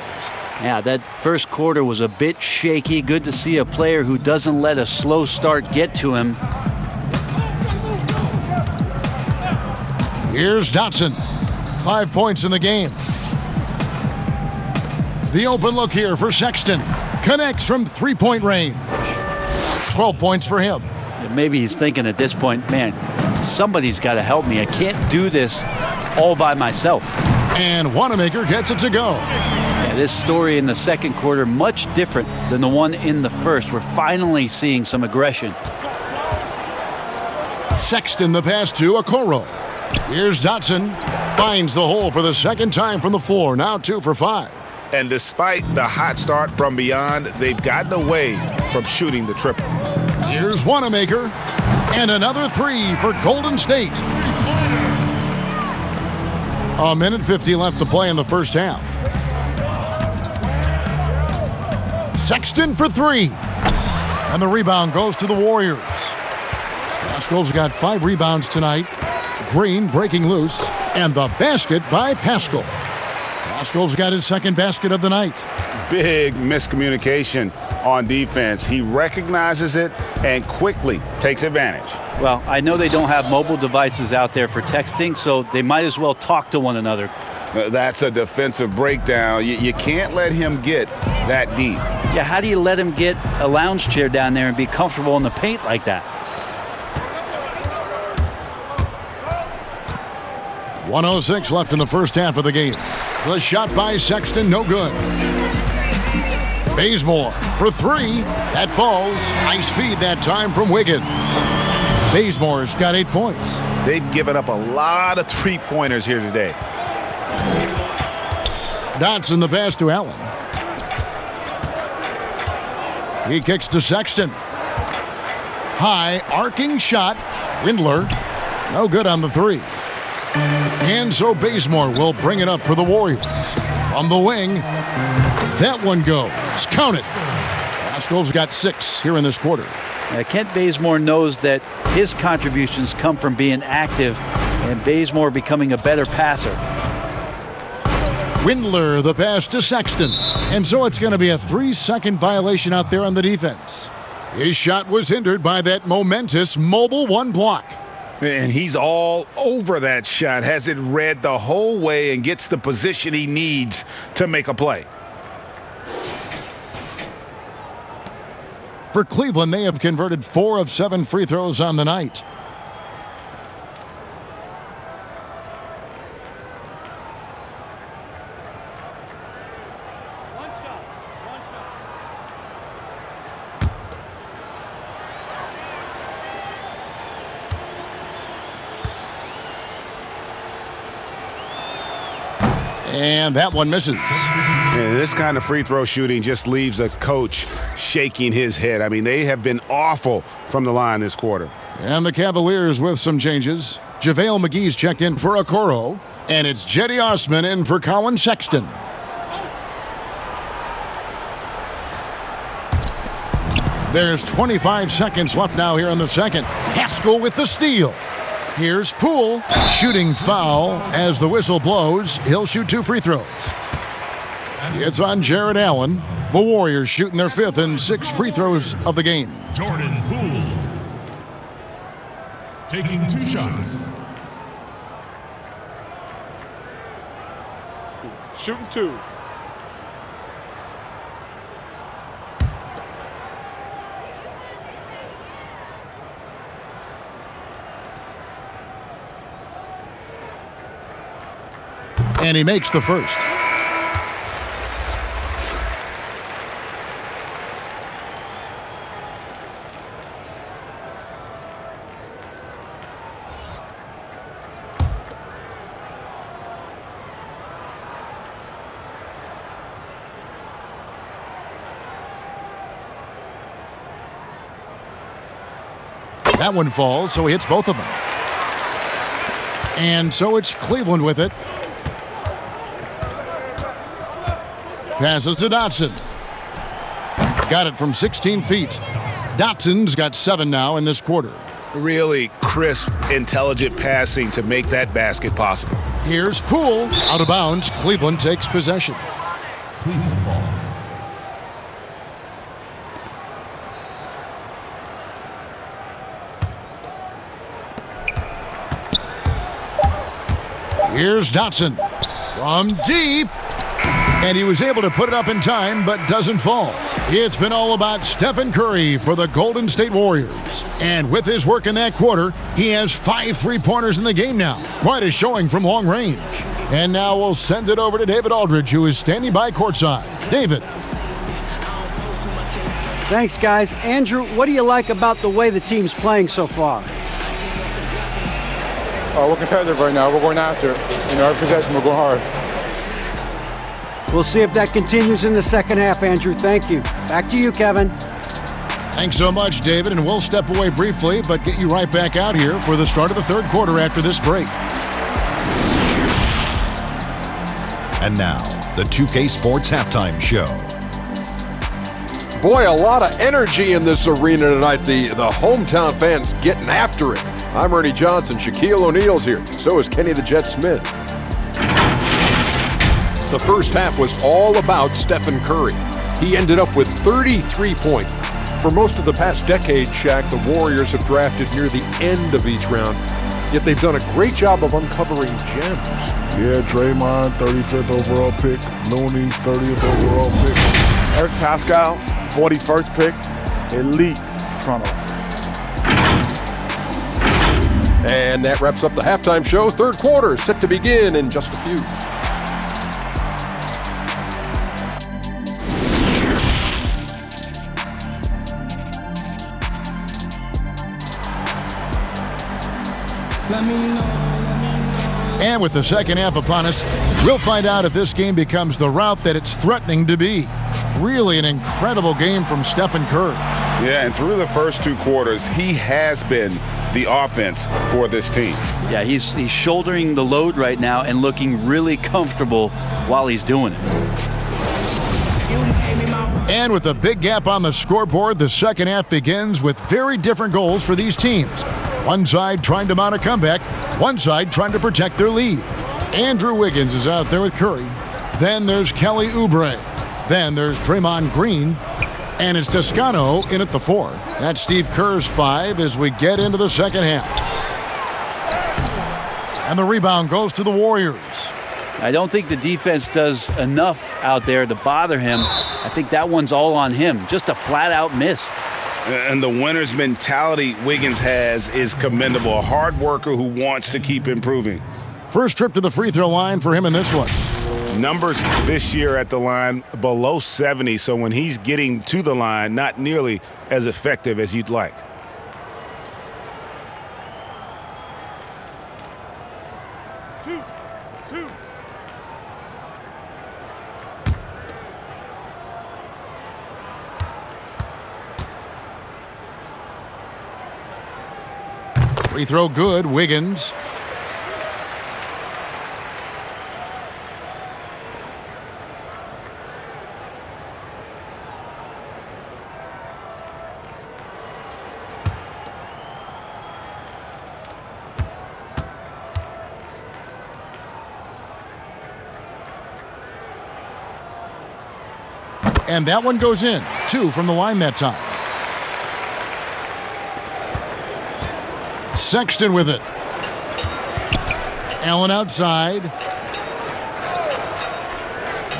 Yeah, that first quarter was a bit shaky. Good to see a player who doesn't let a slow start get to him. Here's Dotson. 5 points in the game. The open look here for Sexton. Connects from three-point range. 12 points for him. Maybe he's thinking at this point, man, somebody's got to help me. I can't do this all by myself. And Wanamaker gets it to go. Yeah, this story in the second quarter, much different than the one in the first. We're finally seeing some aggression. Sexton the pass to Okoro. Here's Dotson. Finds the hole for the second time from the floor. Now 2 for 5. And despite the hot start from beyond, they've gotten away from shooting the triple. Here's Wanamaker. And another 3 for Golden State. A minute 50 left to play in the first half. Sexton for 3. And the rebound goes to the Warriors. Pascal's got 5 rebounds tonight. Green breaking loose. And the basket by Pascal. Pascal's got his second basket of the night. Big miscommunication on defense. He recognizes it and quickly takes advantage. Well, I know they don't have mobile devices out there for texting, so they might as well talk to one another. That's a defensive breakdown. You can't let him get that deep. Yeah, how do you let him get a lounge chair down there and be comfortable in the paint like that? 1:06 left in the first half of the game. The shot by Sexton, no good. Bazemore for three. That falls. Nice feed that time from Wiggins. Bazemore's got 8 points. They've given up a lot of three-pointers here today. Dotson the pass to Allen. He kicks to Sexton. High, arcing shot. Windler, no good on the three. And so Bazemore will bring it up for the Warriors. From the wing, that one goes. Count it. Astros got 6 here in this quarter. Kent Bazemore knows that his contributions come from being active and Bazemore becoming a better passer. Windler the pass to Sexton. And so it's going to be a 3-second violation out there on the defense. His shot was hindered by that momentous mobile one block. And he's all over that shot, has it read the whole way and gets the position he needs to make a play. For Cleveland, they have converted 4 of 7 free throws on the night. And that one misses. And this kind of free throw shooting just leaves a coach shaking his head. I mean, they have been awful from the line this quarter. And the Cavaliers with some changes. JaVale McGee's checked in for Okoro. And it's Jetty Osman in for Colin Sexton. There's 25 seconds left now here in the second. Haskell with the steal. Here's Poole. Shooting foul as the whistle blows. He'll shoot 2 free throws. It's on Jared Allen. The Warriors shooting their 5th and 6th free throws of the game. Jordan Poole taking 2 shots. Shooting 2. And he makes the first. That one falls, so he hits both of them. And so it's Cleveland with it. Passes to Dotson. Got it from 16 feet. Dotson's got 7 now in this quarter. Really crisp, intelligent passing to make that basket possible. Here's Poole. Out of bounds. Cleveland takes possession. Cleveland ball. Here's Dotson. From deep. And he was able to put it up in time, but doesn't fall. It's been all about Stephen Curry for the Golden State Warriors. And with his work in that quarter, he has 5 3-pointers in the game now. Quite a showing from long range. And now we'll send it over to David Aldridge, who is standing by courtside. David. Thanks, guys. Andrew, what do you like about the way the team's playing so far? We're competitive right now. We're going after it. Our possession, we're going hard. We'll see if that continues in the second half, Andrew. Thank you. Back to you, Kevin. Thanks so much, David. And we'll step away briefly, but get you right back out here for the start of the third quarter after this break. And now, the 2K Sports Halftime Show. Boy, a lot of energy in this arena tonight. The hometown fans getting after it. I'm Ernie Johnson. Shaquille O'Neal's here. So is Kenny the Jet Smith. The first half was all about Stephan Curry. He ended up with 33 points. For most of the past decade, Shaq, the Warriors have drafted near the end of each round, yet they've done a great job of uncovering gems. Yeah, Draymond, 35th overall pick. Looney, 30th overall pick. Eric Pascal, 41st pick. Elite front office. And that wraps up the halftime show. Third quarter set to begin in just a few. And with the second half upon us, we'll find out if this game becomes the route that it's threatening to be. Really an incredible game from Stephan Curry. Yeah, and through the first two quarters, he has been the offense for this team. Yeah, he's shouldering the load right now and looking really comfortable while he's doing it. And with a big gap on the scoreboard, the second half begins with very different goals for these teams. One side trying to mount a comeback, one side trying to protect their lead. Andrew Wiggins is out there with Curry. Then there's Kelly Oubre. Then there's Draymond Green. And it's Toscano in at the 4. That's Steve Kerr's 5 as we get into the second half. And the rebound goes to the Warriors. I don't think the defense does enough out there to bother him. I think that one's all on him. Just a flat-out miss. And the winner's mentality Wiggins has is commendable. A hard worker who wants to keep improving. First trip to the free throw line for him in this one. Numbers this year at the line below 70, so when he's getting to the line, not nearly as effective as you'd like. Two. Free throw good, Wiggins. And that one goes in. 2 from the line that time. Sexton with it. Allen outside.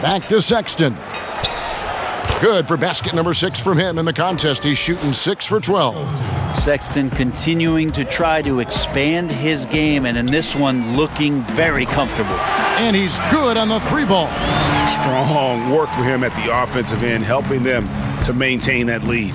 Back to Sexton. Good for basket number 6 from him in the contest. He's shooting 6 for 12. Sexton continuing to try to expand his game, and in this one looking very comfortable. And he's good on the 3-ball. Strong work for him at the offensive end, helping them to maintain that lead.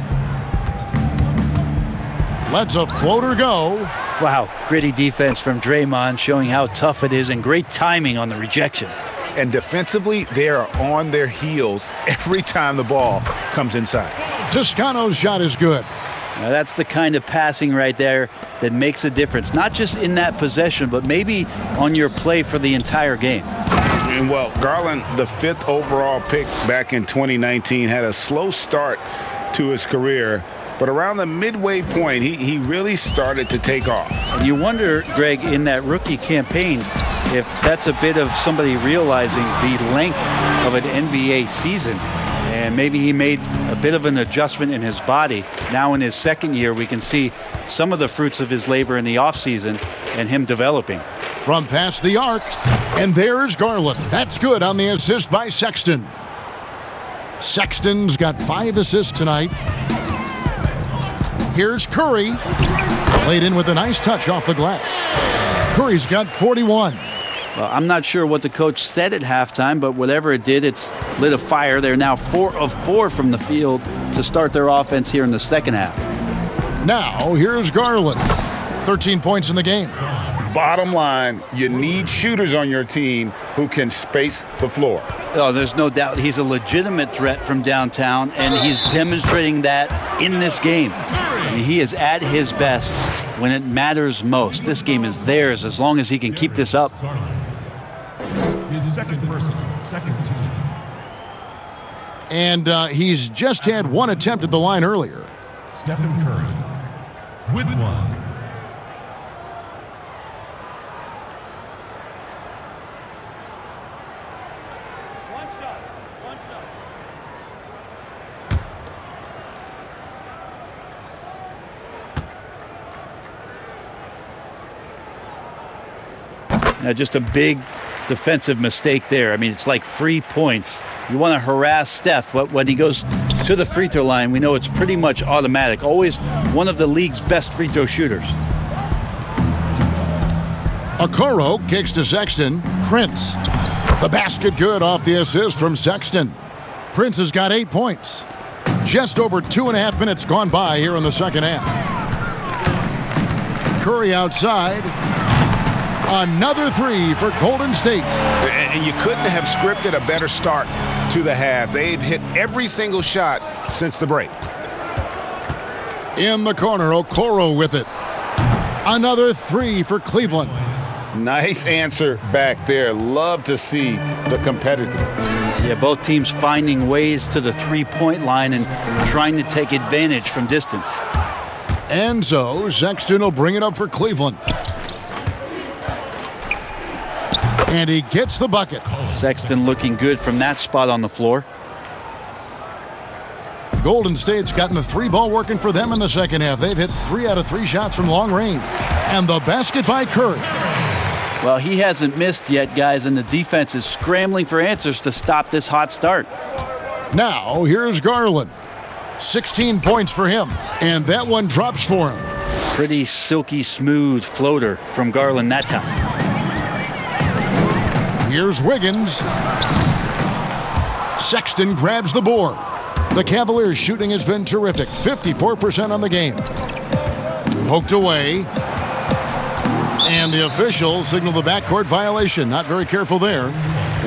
Lets a floater go. Wow, gritty defense from Draymond, showing how tough it is, and great timing on the rejection. And defensively, they are on their heels every time the ball comes inside. Toscano's shot is good. Now that's the kind of passing right there that makes a difference, not just in that possession, but maybe on your play for the entire game. And well, Garland, the 5th overall pick back in 2019, had a slow start to his career, but around the midway point, he really started to take off. And you wonder, Greg, in that rookie campaign, if that's a bit of somebody realizing the length of an NBA season. And maybe he made a bit of an adjustment in his body. Now in his second year, we can see some of the fruits of his labor in the offseason and him developing. From past the arc, and there's Garland. That's good on the assist by Sexton. Sexton's got 5 assists tonight. Here's Curry. Laid in with a nice touch off the glass. Curry's got 41. Well, I'm not sure what the coach said at halftime, but whatever it did, it's lit a fire. They're now 4 of 4 from the field to start their offense here in the second half. Now, here's Garland. 13 points in the game. Bottom line, you need shooters on your team who can space the floor. Oh, there's no doubt he's a legitimate threat from downtown, and he's demonstrating that in this game. I mean, he is at his best when it matters most. This game is theirs as long as he can keep this up. His second person, second team. And he's just had 1 attempt at the line earlier. Stephan Curry with 1. Just a big defensive mistake there. I mean, it's like 3 points. You want to harass Steph, but when he goes to the free throw line, we know it's pretty much automatic. Always one of the league's best free throw shooters. Okoro kicks to Sexton. Prince. The basket good off the assist from Sexton. Prince has got 8 points. Just over 2.5 minutes gone by here in the second half. Curry outside. Another three for Golden State. And you couldn't have scripted a better start to the half. They've hit every single shot since the break. In the corner, Okoro with it. Another three for Cleveland. Nice answer back there. Love to see the competitiveness. Yeah, both teams finding ways to the three-point line and trying to take advantage from distance. And so Sexton will bring it up for Cleveland. And he gets the bucket. Sexton looking good from that spot on the floor. Golden State's gotten the three ball working for them in the second half. They've hit 3 out of 3 shots from long range. And the basket by Curry. Well, he hasn't missed yet, guys, and the defense is scrambling for answers to stop this hot start. Now, here's Garland. 16 points for him, and that one drops for him. Pretty silky smooth floater from Garland that time. Here's Wiggins. Sexton grabs the board. The Cavaliers' shooting has been terrific, 54% on the game. Poked away. And the official signaled the backcourt violation. Not very careful there.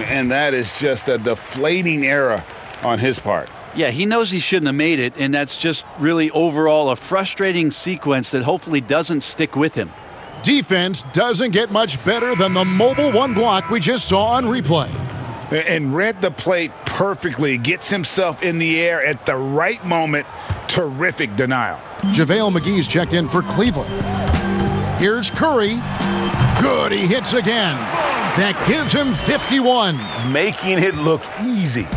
And that is just a deflating error on his part. Yeah, he knows he shouldn't have made it, and that's just really overall a frustrating sequence that hopefully doesn't stick with him. Defense doesn't get much better than the mobile one block we just saw on replay. And read the play perfectly. Gets himself in the air at the right moment. Terrific denial. JaVale McGee's checked in for Cleveland. Here's Curry. Good, he hits again. That gives him 51. Making it look easy.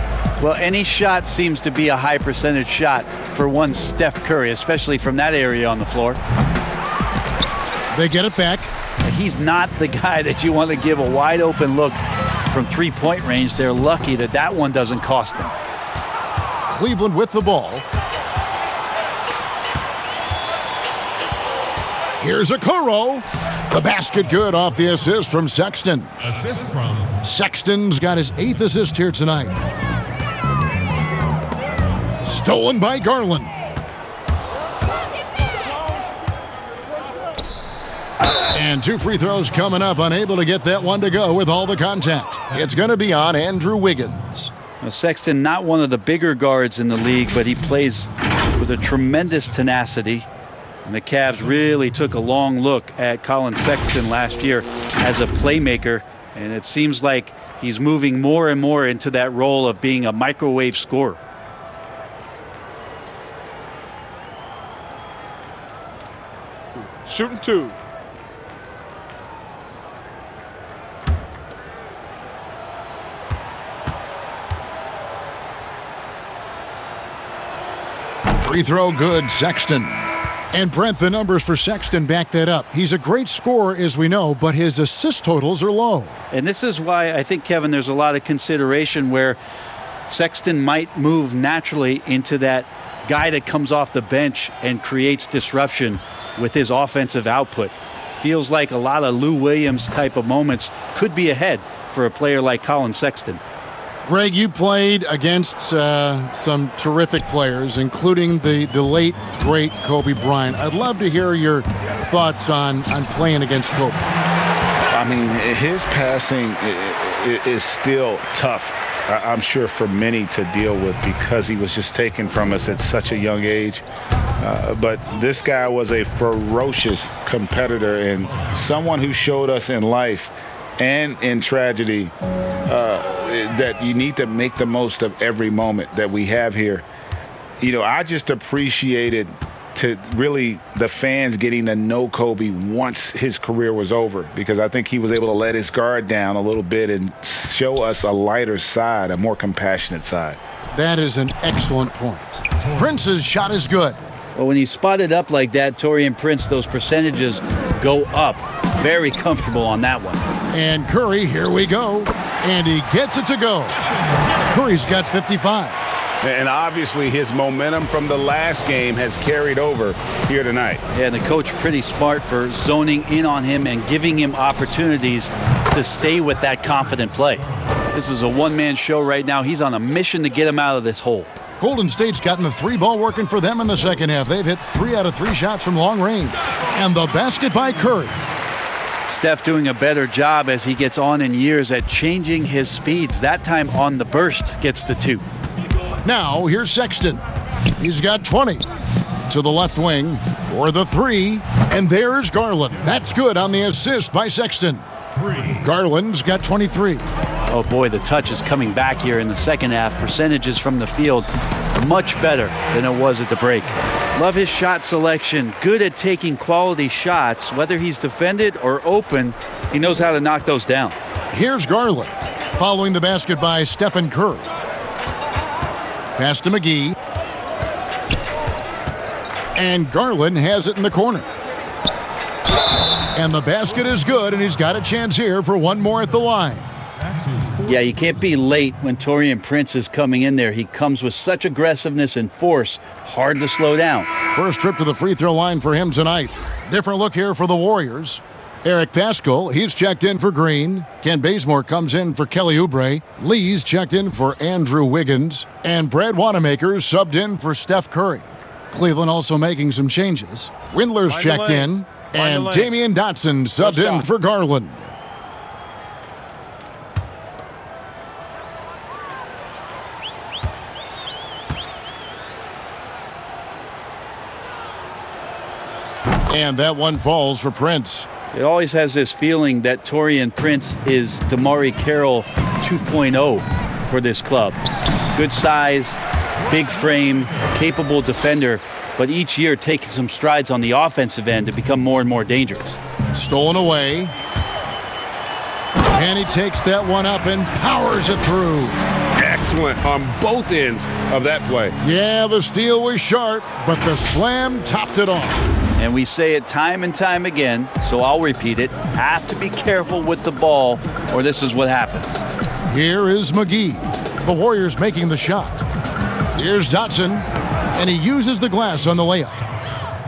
Well, any shot seems to be a high percentage shot for one Steph Curry, especially from that area on the floor. They get it back. He's not the guy that you want to give a wide open look from three-point range. They're lucky that that one doesn't cost them. Cleveland with the ball. Here's Okoro. The basket good off the assist from Sexton. Assist from Sexton's got his 8th assist here tonight. Stolen by Garland. And 2 free throws coming up. Unable to get that one to go with all the contact. It's going to be on Andrew Wiggins. Now, Sexton, not one of the bigger guards in the league, but he plays with a tremendous tenacity. And the Cavs really took a long look at Colin Sexton last year as a playmaker. And it seems like he's moving more and more into that role of being a microwave scorer. Shooting 2. Free throw good, Sexton. And Brent, the numbers for Sexton back that up. He's a great scorer, as we know, but his assist totals are low. And this is why I think, Kevin, there's a lot of consideration where Sexton might move naturally into that guy that comes off the bench and creates disruption with his offensive output. Feels like a lot of Lou Williams type of moments could be ahead for a player like Colin Sexton. Greg, you played against some terrific players, including the late, great Kobe Bryant. I'd love to hear your thoughts on playing against Kobe. I mean, his passing is still tough, I'm sure, for many to deal with because he was just taken from us at such a young age. But this guy was a ferocious competitor and someone who showed us in life and in tragedy that you need to make the most of every moment that we have here. You know, I just appreciated to really the fans getting to know Kobe once his career was over, because I think he was able to let his guard down a little bit and show us a lighter side, a more compassionate side. That is an excellent point. Prince's shot is good. Well, when he's spotted up like that, Taurean Prince, those percentages go up. Very comfortable on that one. And Curry, here we go. And he gets it to go. Curry's got 55. And obviously his momentum from the last game has carried over here tonight. Yeah, and the coach pretty smart for zoning in on him and giving him opportunities to stay with that confident play. This is a one-man show right now. He's on a mission to get him out of this hole. Golden State's gotten the three ball working for them in the second half. They've hit 3 out of 3 shots from long range. And the basket by Curry. Steph doing a better job as he gets on in years at changing his speeds. That time on the burst gets the 2. Now, here's Sexton. He's got 20. To the left wing for the 3. And there's Garland. That's good on the assist by Sexton. Garland's got 23. Oh boy, the touch is coming back here in the second half. Percentages from the field much better than it was at the break. Love his shot selection. Good at taking quality shots. Whether he's defended or open, he knows how to knock those down. Here's Garland. Following the basket by Stephan Curry. Pass to McGee. And Garland has it in the corner. And the basket is good, and he's got a chance here for one more at the line. Yeah, you can't be late when Taurean Prince is coming in there. He comes with such aggressiveness and force. Hard to slow down. First trip to the free throw line for him tonight. Different look here for the Warriors. Eric Paschal, he's checked in for Green. Ken Bazemore comes in for Kelly Oubre. Lee's checked in for Andrew Wiggins. And Brad Wanamaker subbed in for Steph Curry. Cleveland also making some changes. Windler's checked in. And Damian Dotson subbed in for Garland. And that one falls for Prince. It always has this feeling that Taurean Prince is DeMarre Carroll 2.0 for this club. Good size, big frame, capable defender, but each year taking some strides on the offensive end to become more and more dangerous. Stolen away. And he takes that one up and powers it through. Excellent on both ends of that play. Yeah, the steal was sharp, but the slam topped it off. And we say it time and time again, so I'll repeat it. Have to be careful with the ball, or this is what happens. Here is McGee. The Warriors making the shot. Here's Dotson, and he uses the glass on the layup.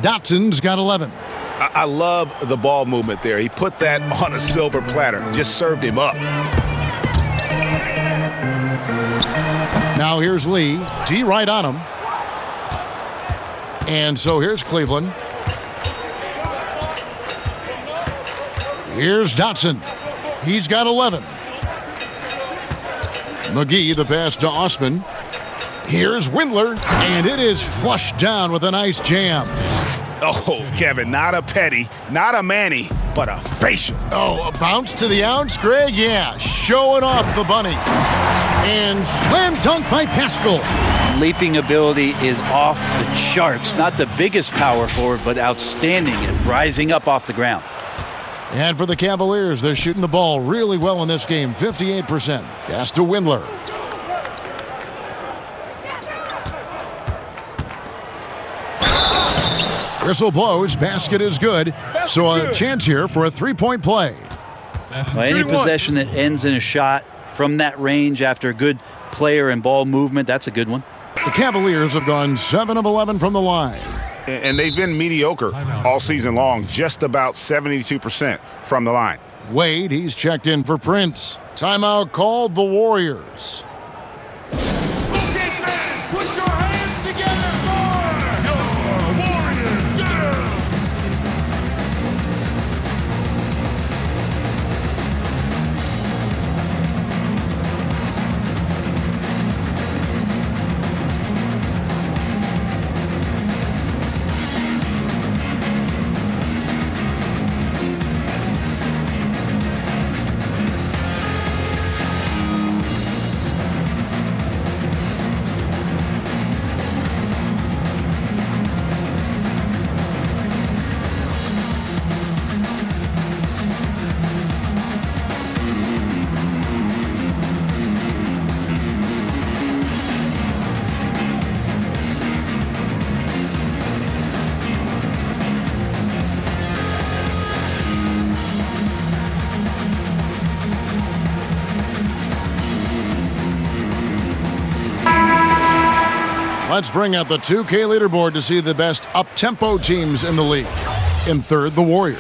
Dotson's got 11. I love the ball movement there. He put that on a silver platter, just served him up. Now here's Lee. D right on him. And so here's Cleveland. Here's Dotson. He's got 11. McGee, the pass to Osman. Here's Windler, and it is flushed down with a nice jam. Oh, Kevin, not a petty, not a Manny, but a facial. Oh, a bounce to the ounce, Greg? Yeah, showing off the bunny. And slam dunk by Paschal. Leaping ability is off the charts. Not the biggest power forward, but outstanding at rising up off the ground. And for the Cavaliers, they're shooting the ball really well in this game, 58%. Pass to Windler. Whistle blows, basket is good. So a chance here for a three-point play. Well, any possession that ends in a shot from that range after a good player and ball movement, that's a good one. The Cavaliers have gone 7 of 11 from the line. And they've been mediocre all season long, just about 72% from the line. Wade, he's checked in for Prince. Timeout called the Warriors. Let's bring out the 2K leaderboard to see the best up-tempo teams in the league. In third, the Warriors.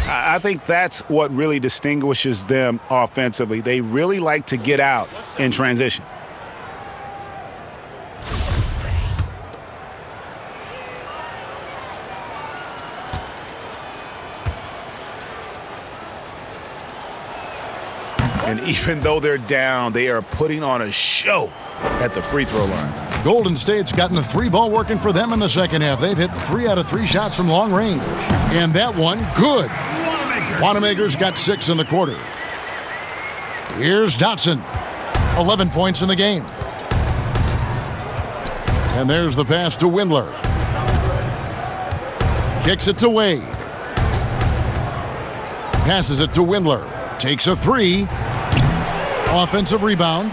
I think that's what really distinguishes them offensively. They really like to get out in transition. And even though they're down, they are putting on a show at the free throw line. Golden State's gotten the 3-ball working for them in the second half. They've hit 3 out of 3 shots from long range. And that one, good. Wanamaker's got 6 in the quarter. Here's Dotson. 11 points in the game. And there's the pass to Windler. Kicks it to Wade. Passes it to Windler. Takes a 3. Offensive rebound.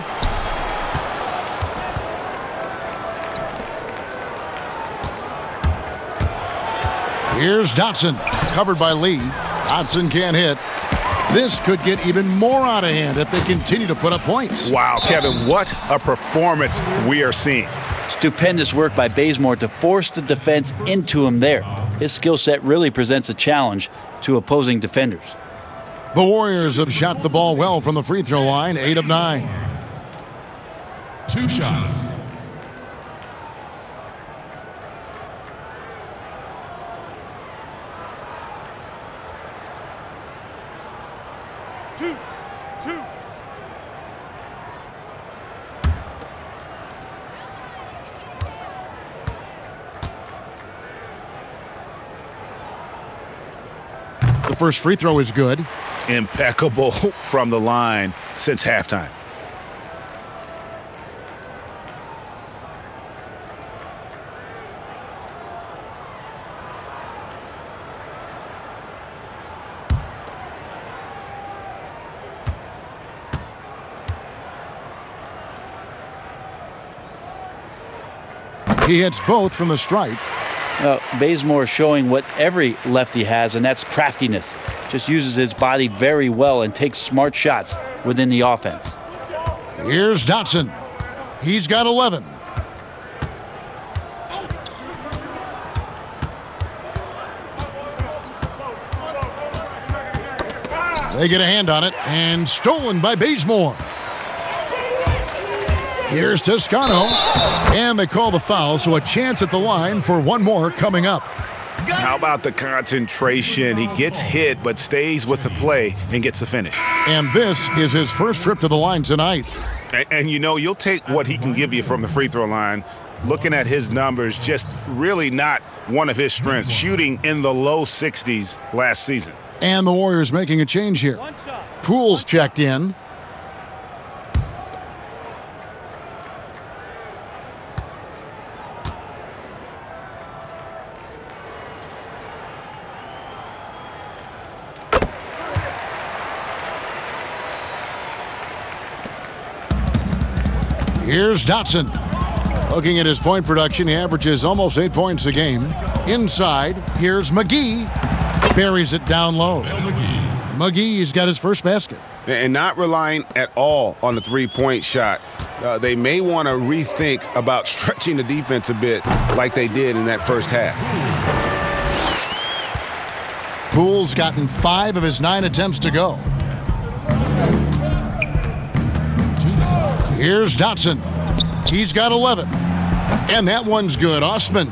Here's Dotson. Covered by Lee. Dotson can't hit. This could get even more out of hand if they continue to put up points. Wow, Kevin, what a performance we are seeing. Stupendous work by Bazemore to force the defense into him there. His skill set really presents a challenge to opposing defenders. The Warriors have shot the ball well from the free throw line, 8 of 9. 2 shots. The first free throw is good. Impeccable from the line since halftime. He hits both from the stripe. Bazemore showing what every lefty has, and that's craftiness. Just uses his body very well and takes smart shots within the offense. Here's Dotson. He's got 11. They get a hand on it, and stolen by Bazemore. Here's Toscano, and they call the foul, so a chance at the line for one more coming up. How about the concentration? He gets hit, but stays with the play and gets the finish. And this is his first trip to the line tonight. And you know, you'll take what he can give you from the free throw line. Looking at his numbers, just really not one of his strengths, shooting in the low 60s last season. And the Warriors making a change here. Poole's checked in. Here's Dotson. Looking at his point production, he averages almost 8 points a game. Inside, here's McGee. Buries it down low. McGee's got his first basket. And not relying at all on the three-point shot. They may want to rethink about stretching the defense a bit like they did in that first half. Poole's gotten 5 of his 9 attempts to go. Here's Dotson. He's got 11. And that one's good. Osman.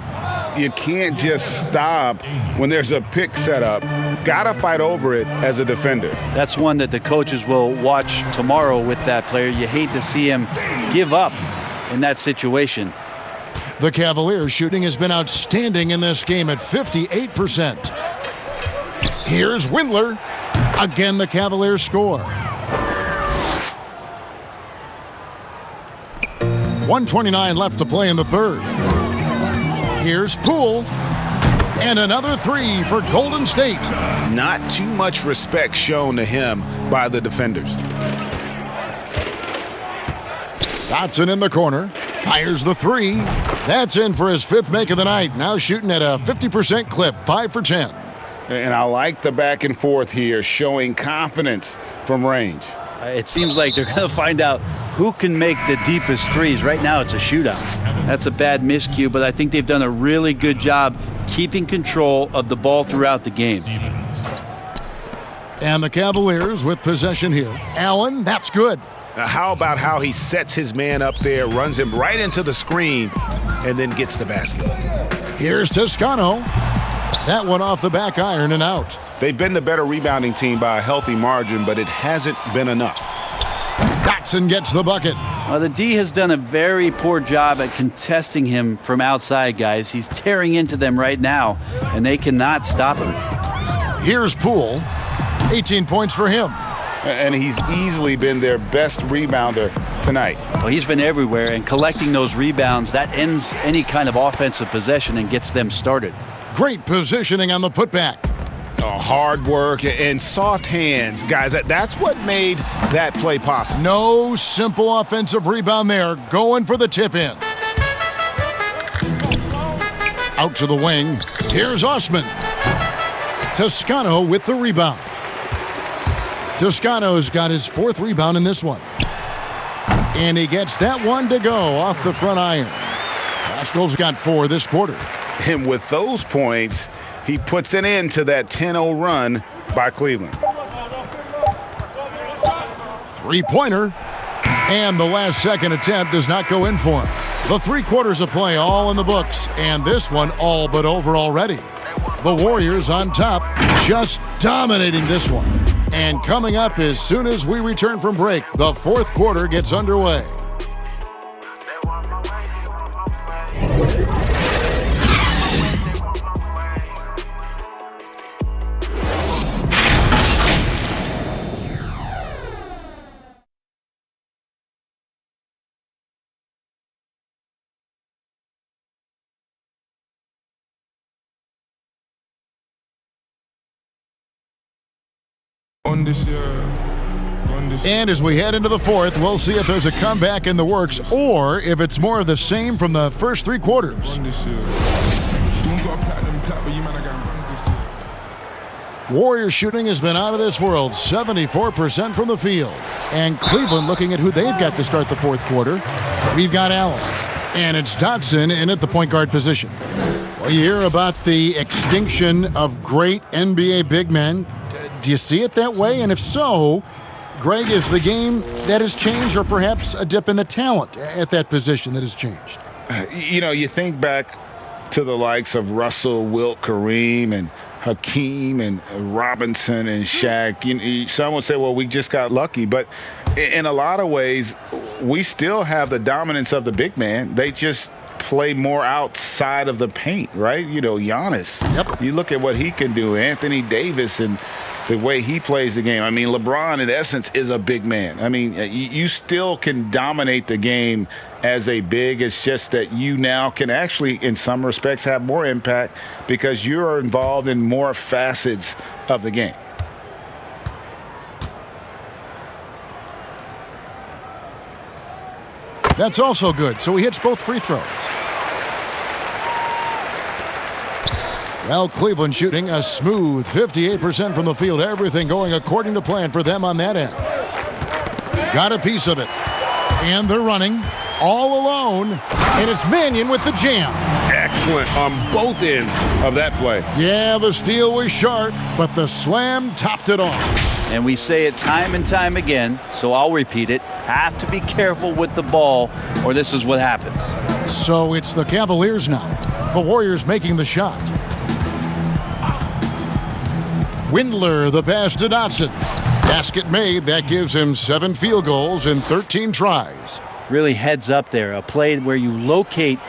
You can't just stop when there's a pick set up. Gotta fight over it as a defender. That's one that the coaches will watch tomorrow with that player. You hate to see him give up in that situation. The Cavaliers shooting has been outstanding in this game at 58%. Here's Windler. Again, the Cavaliers score. 1:29 left to play in the third. Here's Poole. And another 3 for Golden State. Not too much respect shown to him by the defenders. Dotson in the corner. Fires the 3. That's in for his 5th make of the night. Now shooting at a 50% clip, 5 for 10. And I like the back and forth here, showing confidence from range. It seems like they're going to find out who can make the deepest threes. Right now it's a shootout. That's a bad miscue, but I think they've done a really good job keeping control of the ball throughout the game. And the Cavaliers with possession here. Allen, that's good. Now how about how he sets his man up there, runs him right into the screen, and then gets the basket. Here's Toscano. That one off the back iron and out. They've been the better rebounding team by a healthy margin, but it hasn't been enough. Dotson gets the bucket. Well, the D has done a very poor job at contesting him from outside, guys. He's tearing into them right now, and they cannot stop him. Here's Poole. 18 points for him. And he's easily been their best rebounder tonight. Well, he's been everywhere, and collecting those rebounds, that ends any kind of offensive possession and gets them started. Great positioning on the putback. Hard work and soft hands. Guys, that's what made that play possible. No simple offensive rebound there. Going for the tip-in. Out to the wing. Here's Osman. Toscano with the rebound. Toscano's got his 4th rebound in this one. And he gets that one to go off the front iron. Pascal's got 4 this quarter. And with those points, he puts an end to that 10-0 run by Cleveland. 3-pointer. And the last second attempt does not go in for him. The 3 quarters of play all in the books. And this one all but over already. The Warriors on top, just dominating this one. And coming up as soon as we return from break, the 4th quarter gets underway. And as we head into the 4th, we'll see if there's a comeback in the works or if it's more of the same from the first 3 quarters. Warriors shooting has been out of this world, 74% from the field. And Cleveland looking at who they've got to start the 4th quarter. We've got Allen, and it's Dotson in at the point guard position. Well, you hear about the extinction of great NBA big men. Do you see it that way? And if so, Greg, is the game that has changed or perhaps a dip in the talent at that position that has changed? You know, you think back to the likes of Russell, Wilt, Kareem, and Hakeem, and Robinson, and Shaq. Some would say, well, we just got lucky. But in a lot of ways, we still have the dominance of the big man. They just play more outside of the paint, right? You know, Giannis. Yep. You look at what he can do. Anthony Davis and the way he plays the game. I mean, LeBron, in essence, is a big man. I mean, you still can dominate the game as a big. It's just that you now can actually, in some respects, have more impact because you're involved in more facets of the game. That's also good. So he hits both free throws. Well, Cleveland shooting a smooth 58% from the field. Everything going according to plan for them on that end. Got a piece of it. And they're running all alone. And it's Mannion with the jam. Excellent on both ends of that play. Yeah, the steal was sharp, but the slam topped it off. And we say it time and time again, so I'll repeat it. Have to be careful with the ball, or this is what happens. So it's the Cavaliers now. The Warriors making the shot. Windler, the pass to Dotson. Basket made. That gives him 7 field goals in 13 tries. Really heads up there. A play where you locate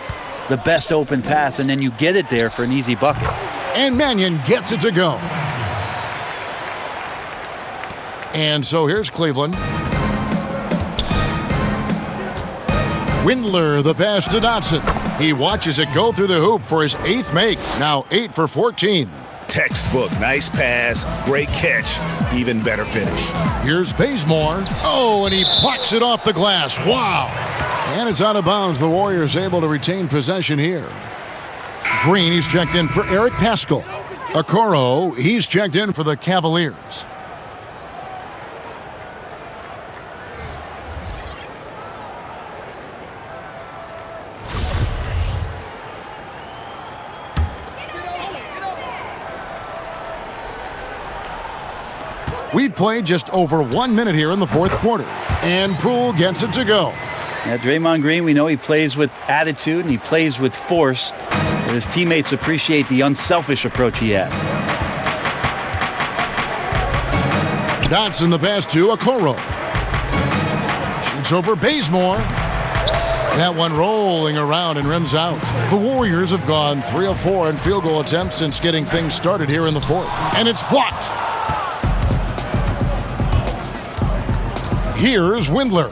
the best open pass and then you get it there for an easy bucket. And Mannion gets it to go. And so here's Cleveland. Windler, the pass to Dotson. He watches it go through the hoop for his 8th make. Now 8 for 14. Textbook. Nice pass. Great catch. Even better finish. Here's Bazemore. Oh, and he plucks it off the glass. Wow. And it's out of bounds. The Warriors able to retain possession here. Green, he's checked in for Eric Paschall. Okoro, he's checked in for the Cavaliers. We've played just over 1 minute here in the fourth quarter. And Poole gets it to go. Yeah, Draymond Green, we know he plays with attitude and he plays with force. But his teammates appreciate the unselfish approach he has. Dotson the pass to Okoro. Shoots over Bazemore. That one rolling around and rims out. The Warriors have gone 3 of 4 in field goal attempts since getting things started here in the fourth. And it's blocked. Here's Windler.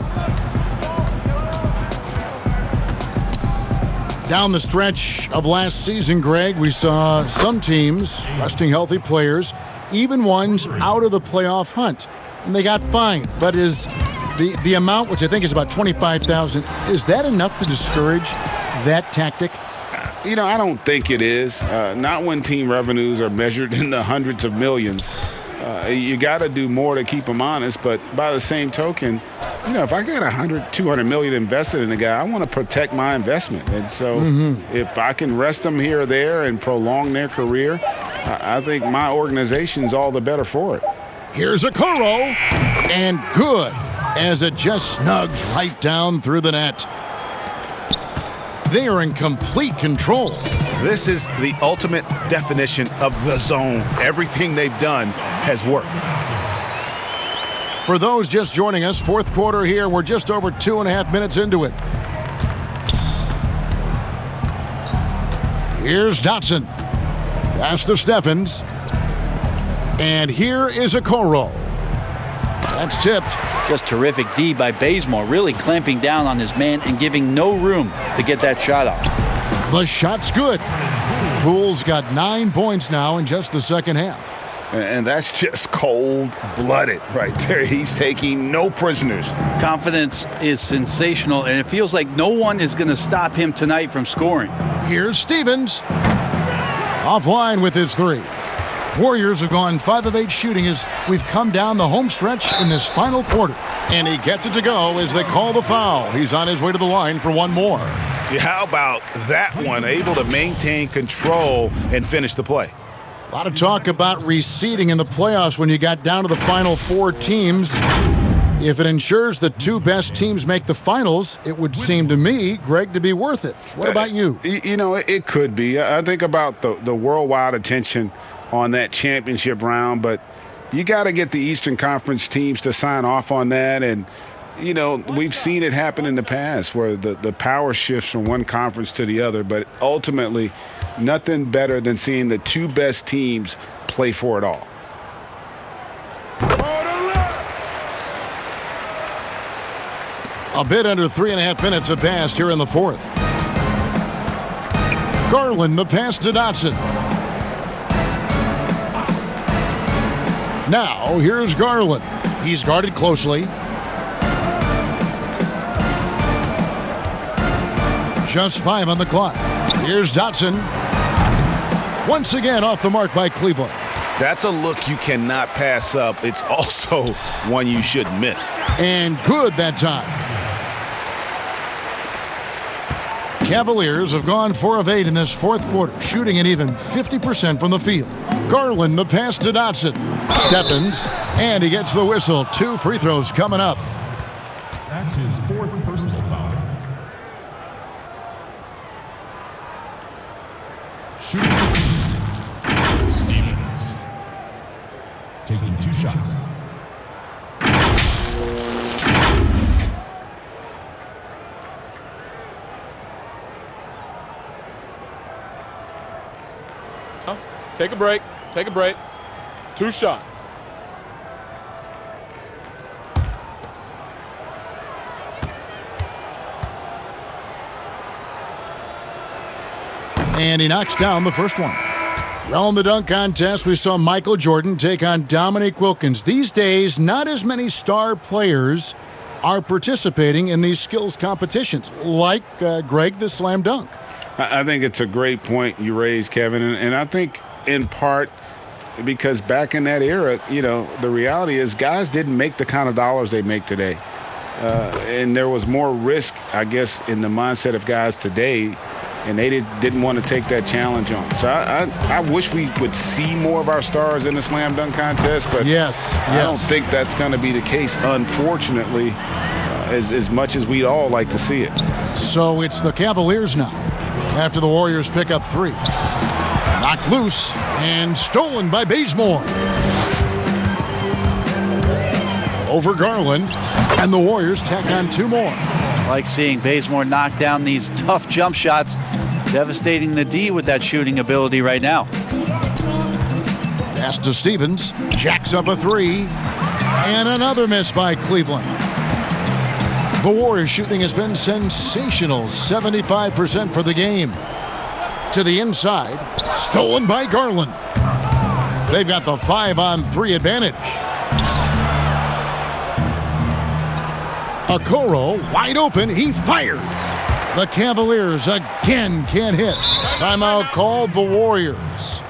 Down the stretch of last season, Greg, we saw some teams resting healthy players, even ones out of the playoff hunt, and they got fined. But is the amount, which I think is about $25,000, is that enough to discourage that tactic? I don't think it is. Not when team revenues are measured in the hundreds of millions. You got to do more to keep them honest. But by the same token, if I got $200 million invested in a guy, I want to protect my investment. And so if I can rest them here or there and prolong their career, I think my organization's all the better for it. Here's Okoro, and good, as it just snugs right down through the net. They are in complete control. This is the ultimate definition of the zone. Everything they've done has worked. For those just joining us, fourth quarter here, we're just over 2.5 minutes into it. Here's Dotson. Pass to Stephans. And here is Okoro. That's tipped. Just terrific D by Bazemore, really clamping down on his man and giving no room to get that shot up. The shot's good. Poole's got 9 points now in just the second half. And that's just cold-blooded right there. He's taking no prisoners. Confidence is sensational, and it feels like no one is going to stop him tonight from scoring. Here's Stevens. Offline with his 3. Warriors have gone 5 of 8 shooting as we've come down the home stretch in this final quarter. And he gets it to go as they call the foul. He's on his way to the line for one more. Yeah, how about that one? Able to maintain control and finish the play. A lot of talk about reseeding in the playoffs when you got down to the final 4 teams. If it ensures the 2 best teams make the finals, it would seem to me, Greg, to be worth it. What about you? It could be. I think about the worldwide attention on that championship round, but you got to get the Eastern Conference teams to sign off on that. And, we've seen it happen in the past where the power shifts from one conference to the other, but ultimately nothing better than seeing the 2 best teams play for it all. A bit under 3.5 minutes have passed here in the fourth. Garland the pass to Dotson. Now, here's Garland. He's guarded closely. Just 5 on the clock. Here's Dotson. Once again off the mark by Cleveland. That's a look you cannot pass up. It's also one you shouldn't miss. And good that time. Cavaliers have gone 4 of 8 in this fourth quarter, shooting an even 50% from the field. Garland the pass to Dotson. Stephans, and he gets the whistle. 2 free throws coming up. That's his 4th personal foul. Shooting Stevens. Taking 2 shots. Take a break. Take a break. 2 shots. And he knocks down the first one. Well, in the dunk contest, we saw Michael Jordan take on Dominique Wilkins. These days, not as many star players are participating in these skills competitions, like Greg the slam dunk. I think it's a great point you raised, Kevin, and I think in part because back in that era, the reality is guys didn't make the kind of dollars they make today. And there was more risk, I guess, in the mindset of guys today and they didn't want to take that challenge on. So I wish we would see more of our stars in the slam dunk contest, but I don't think that's going to be the case, unfortunately, as much as we'd all like to see it. So it's the Cavaliers now, after the Warriors pick up 3. Knocked loose and stolen by Bazemore. Over Garland, and the Warriors tack on 2 more. Like seeing Bazemore knock down these tough jump shots, devastating the D with that shooting ability right now. Pass to Stevens, jacks up a 3, and another miss by Cleveland. The Warriors shooting has been sensational, 75% for the game. To the inside, stolen by Garland. They've got the 5-on-3 advantage. Okoro wide open, he fires. The Cavaliers again can't hit. Timeout called the Warriors.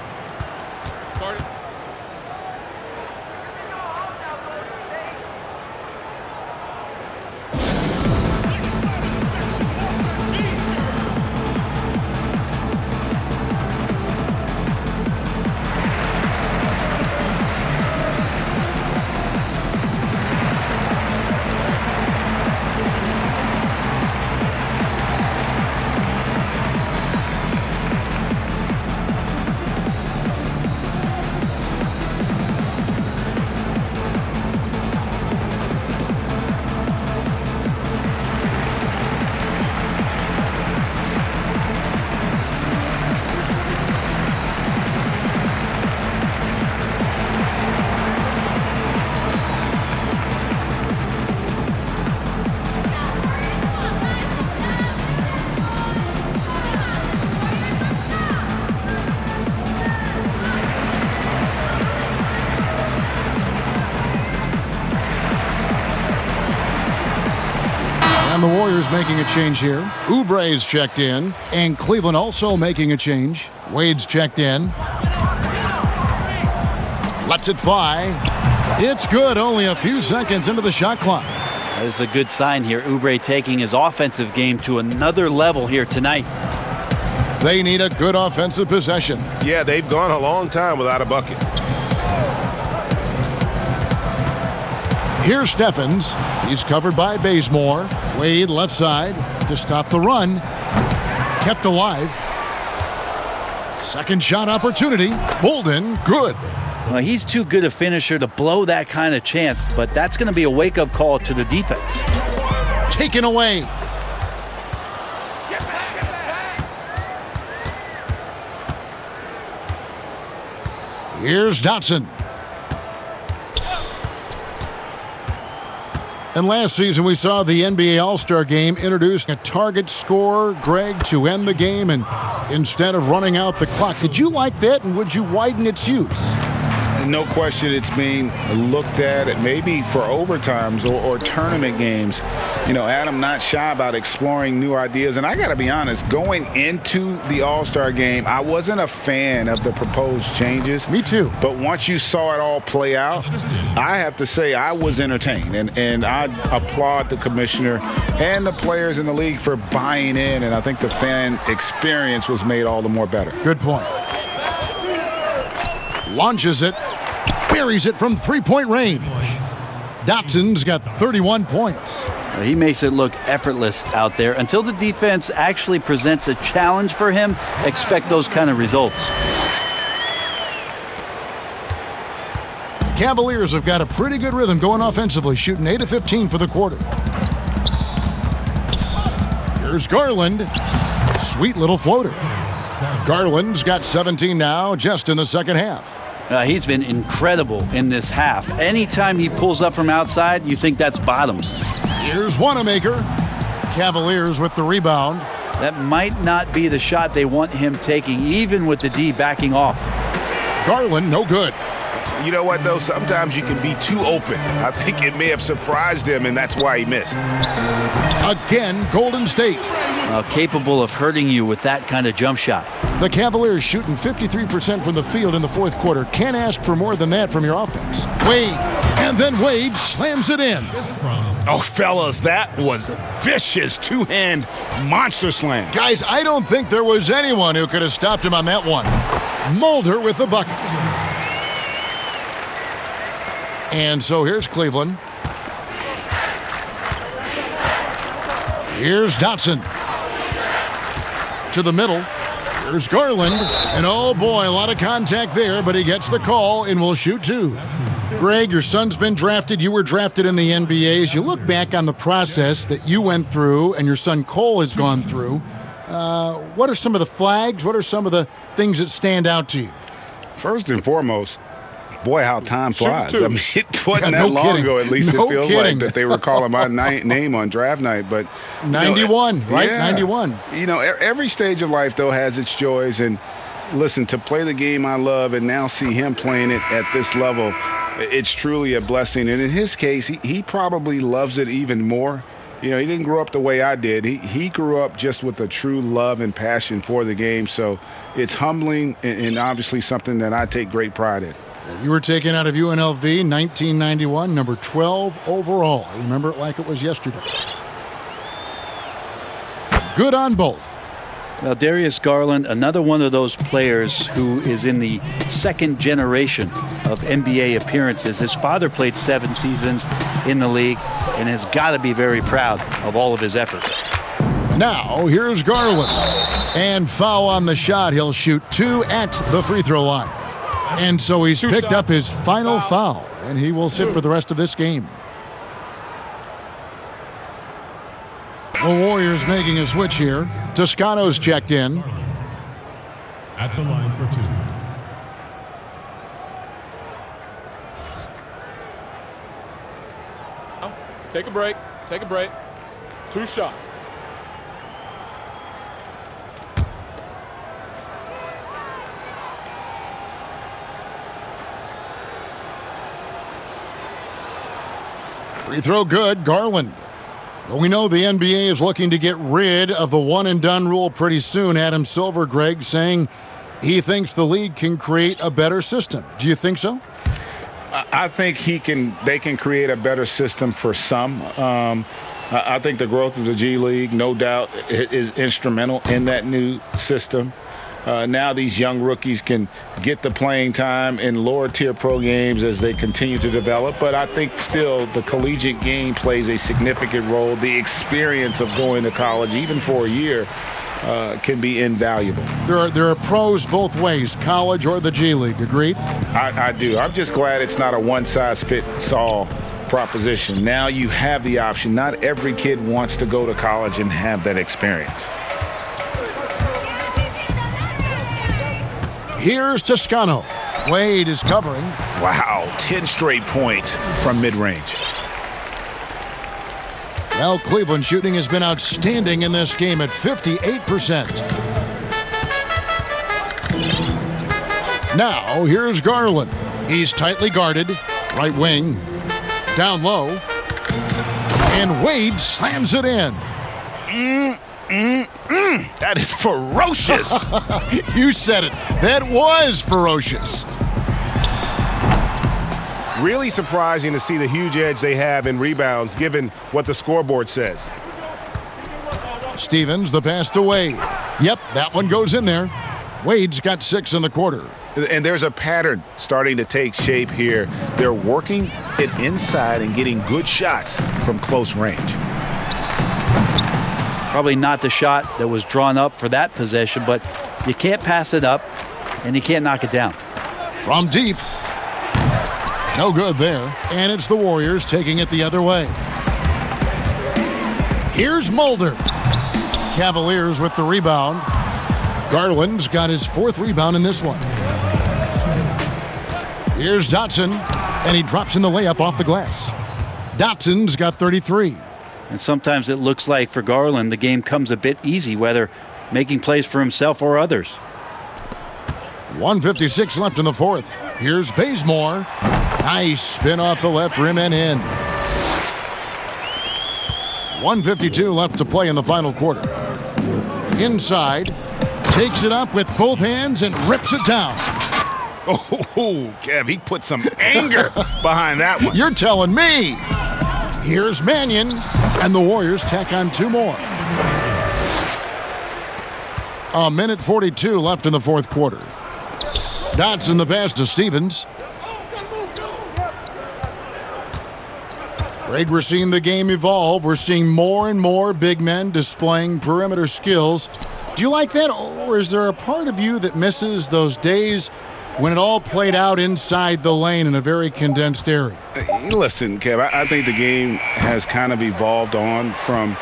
And the Warriors making a change here. Oubre's checked in, and Cleveland also making a change. Wade's checked in. Lets it fly. It's good, only a few seconds into the shot clock. That is a good sign here. Oubre taking his offensive game to another level here tonight. They need a good offensive possession. Yeah, they've gone a long time without a bucket. Here's Stephens. He's covered by Bazemore. Wade left side to stop the run. Kept alive. Second shot opportunity. Bolden, good. Well, he's too good a finisher to blow that kind of chance, but that's going to be a wake-up call to the defense. Taken away. Here's Dotson. And last season we saw the NBA All-Star Game introduce a target scorer, Greg, to end the game and instead of running out the clock. Did you like that, and would you widen its use? No question it's being looked at maybe for overtimes or tournament games. You know, Adam not shy about exploring new ideas. And I got to be honest, going into the All-Star game, I wasn't a fan of the proposed changes. Me too. But once you saw it all play out, I have to say I was entertained. And I applaud the commissioner and the players in the league for buying in. And I think the fan experience was made all the more better. Good point. Launches it. Buries it from three-point range. Dotson's got 31 points. He makes it look effortless out there. Until the defense actually presents a challenge for him, expect those kind of results. The Cavaliers have got a pretty good rhythm going offensively, shooting 8 of 15 for the quarter. Here's Garland. Sweet little floater. Garland's got 17 now, just in the second half. He's been incredible in this half. Anytime he pulls up from outside, you think that's bottoms. Here's Wanamaker. Cavaliers with the rebound. That might not be the shot they want him taking, even with the D backing off. Garland, no good. You know what, though? Sometimes you can be too open. I think it may have surprised him, and that's why he missed. Again, Golden State. Capable of hurting you with that kind of jump shot. The Cavaliers shooting 53% from the field in the fourth quarter. Can't ask for more than that from your offense. Wade And then Wade slams it in. Oh, fellas, that was vicious two-hand monster slam. Guys, I don't think there was anyone who could have stopped him on that one. Mulder with the bucket. And so here's Cleveland. Here's Dotson. To the middle. Here's Garland. And oh boy, a lot of contact there, but he gets the call and will shoot two. Greg, your son's been drafted. You were drafted in the NBA. As you look back on the process that you went through and your son Cole has gone through, what are some of the flags? What are some of the things that stand out to you? First and foremost, boy, how time flies. I mean, it wasn't no that long kidding. ago, at least No it feels kidding. like, that they were calling my name on draft night. But 91, right? Yeah. 91. You know, every stage of life, though, has its joys. And listen, to play the game I love and now see him playing it at this level, it's truly a blessing. And in his case, he probably loves it even more. You know, he didn't grow up the way I did. He grew up just with a true love and passion for the game. So it's humbling and obviously something that I take great pride in. You were taken out of UNLV 1991, number 12 overall. I remember it like it was yesterday. Good on both. Well, Darius Garland, another one of those players who is in the second generation of NBA appearances. His father played 7 seasons in the league and has got to be very proud of all of his efforts. Now, here's Garland. And foul on the shot. He'll shoot 2 at the free throw line. And so he's picked up his final foul, and he will sit for the rest of this game. The Warriors making a switch here. Toscano's checked in. At the line for 2. Take a break. Take a break. 2 shots. Free throw good, Garland. We know the NBA is looking to get rid of the one-and-done rule pretty soon. Adam Silver, Greg, saying he thinks the league can create a better system. Do you think so? I think they can create a better system for some. I think the growth of the G League, no doubt, is instrumental in that new system. Now these young rookies can get the playing time in lower-tier pro games as they continue to develop. But I think still the collegiate game plays a significant role. The experience of going to college, even for a year, can be invaluable. There are pros both ways, college or the G League. Agreed? I do. I'm just glad it's not a one-size-fits-all proposition. Now you have the option. Not every kid wants to go to college and have that experience. Here's Toscano. Wade is covering. Wow, 10 straight points from mid-range. Well, Cleveland shooting has been outstanding in this game at 58%. Now, here's Garland. He's tightly guarded. Right wing. Down low. And Wade slams it in. That is ferocious. You said it. That was ferocious. Really surprising to see the huge edge they have in rebounds, given what the scoreboard says. Stevens, the pass to Wade. Yep, that one goes in there. Wade's got 6 in the quarter. And there's a pattern starting to take shape here. They're working it inside and getting good shots from close range. Probably not the shot that was drawn up for that possession, but you can't pass it up and you can't knock it down. From deep. No good there. And it's the Warriors taking it the other way. Here's Mulder. Cavaliers with the rebound. Garland's got his 4th rebound in this one. Here's Dotson, and he drops in the layup off the glass. Dotson's got 33. And sometimes it looks like for Garland the game comes a bit easy, whether making plays for himself or others. 1:56 left in the 4th. Here's Bazemore. Nice spin off the left rim and in. 1:52 left to play in the final quarter. Inside, takes it up with both hands and rips it down. Oh, Kev, he put some anger behind that one. You're telling me. Here's Mannion, and the Warriors tack on 2 more. 1:42 left in the fourth quarter. Dotson the pass to Stevens. Greg, we're seeing the game evolve. We're seeing more and more big men displaying perimeter skills. Do you like that, or is there a part of you that misses those days when it all played out inside the lane in a very condensed area? Listen, Kev, I think the game has kind of evolved on from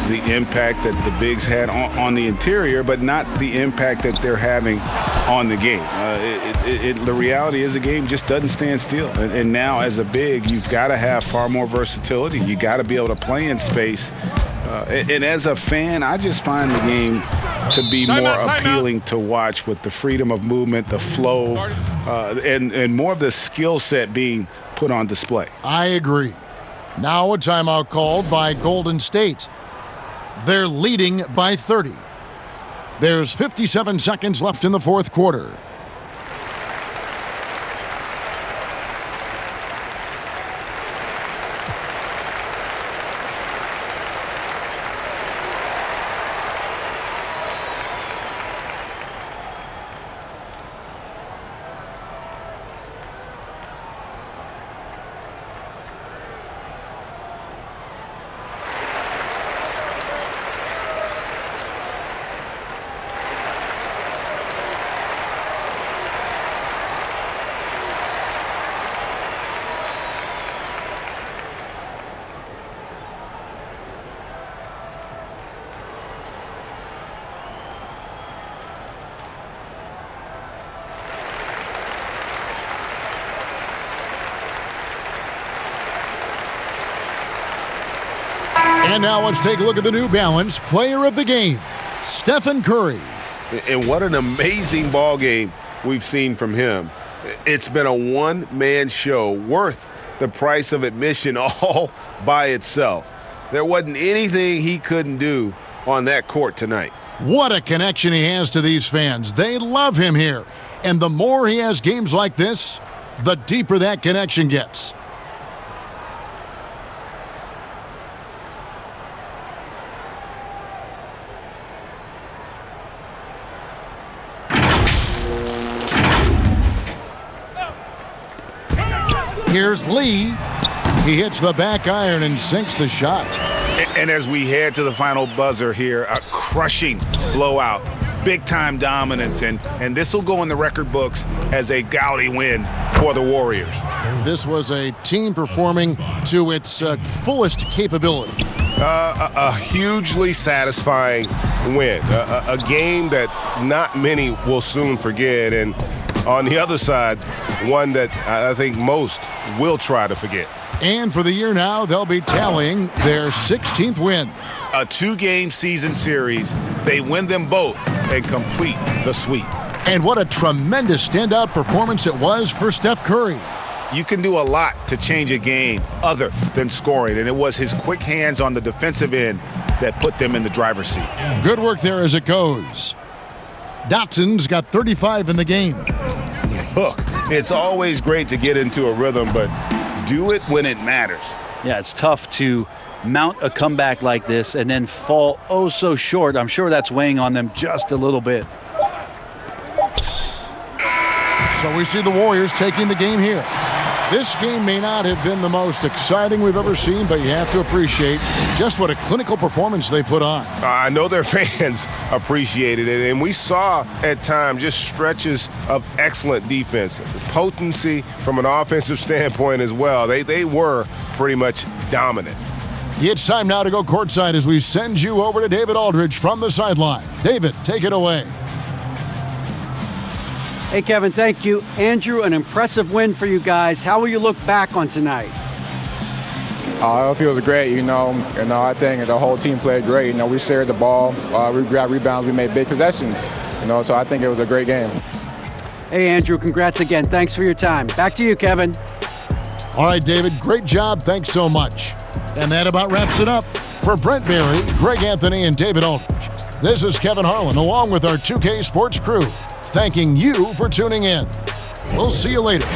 the impact that the bigs had on the interior, but not the impact that they're having on the game. The reality is the game just doesn't stand still. And now as a big, you've got to have far more versatility. You got to be able to play in space. And as a fan, I just find the game to be more appealing to watch, with the freedom of movement, the flow, and more of the skill set being put on display. I agree. Now a timeout called by Golden State. They're leading by 30. There's 57 seconds left in the fourth quarter. And now let's take a look at the New Balance Player of the Game, Stephan Curry. And what an amazing ball game we've seen from him. It's been a one-man show worth the price of admission all by itself. There wasn't anything he couldn't do on that court tonight. What a connection he has to these fans. They love him here. And the more he has games like this, the deeper that connection gets. Here's Lee. He hits the back iron and sinks the shot. And as we head to the final buzzer here, a crushing blowout, big-time dominance, and this will go in the record books as a gaudy win for the Warriors. This was a team performing to its fullest capability. A hugely satisfying win, a game that not many will soon forget, and on the other side, one that I think most will try to forget. And for the year now, they'll be tallying their 16th win. A 2-game season series. They win them both and complete the sweep. And what a tremendous standout performance it was for Steph Curry. You can do a lot to change a game other than scoring, and it was his quick hands on the defensive end that put them in the driver's seat. Good work there as it goes. Dotson's got 35 in the game. Look, it's always great to get into a rhythm, but do it when it matters. Yeah, it's tough to mount a comeback like this and then fall oh so short. I'm sure that's weighing on them just a little bit. So we see the Warriors taking the game here. This game may not have been the most exciting we've ever seen, but you have to appreciate just what a clinical performance they put on. I know their fans appreciated it, and we saw at times just stretches of excellent defense, potency from an offensive standpoint as well. They were pretty much dominant. It's time now to go courtside as we send you over to David Aldridge from the sideline. David, take it away. Hey, Kevin, thank you. Andrew, an impressive win for you guys. How will you look back on tonight? It feels great, I think the whole team played great. We shared the ball, we grabbed rebounds, we made big possessions, so I think it was a great game. Hey, Andrew, congrats again. Thanks for your time. Back to you, Kevin. All right, David, great job. Thanks so much. And that about wraps it up. For Brent Berry, Greg Anthony, and David Aldridge, this is Kevin Harlan along with our 2K Sports crew. thanking you for tuning in. We'll see you later.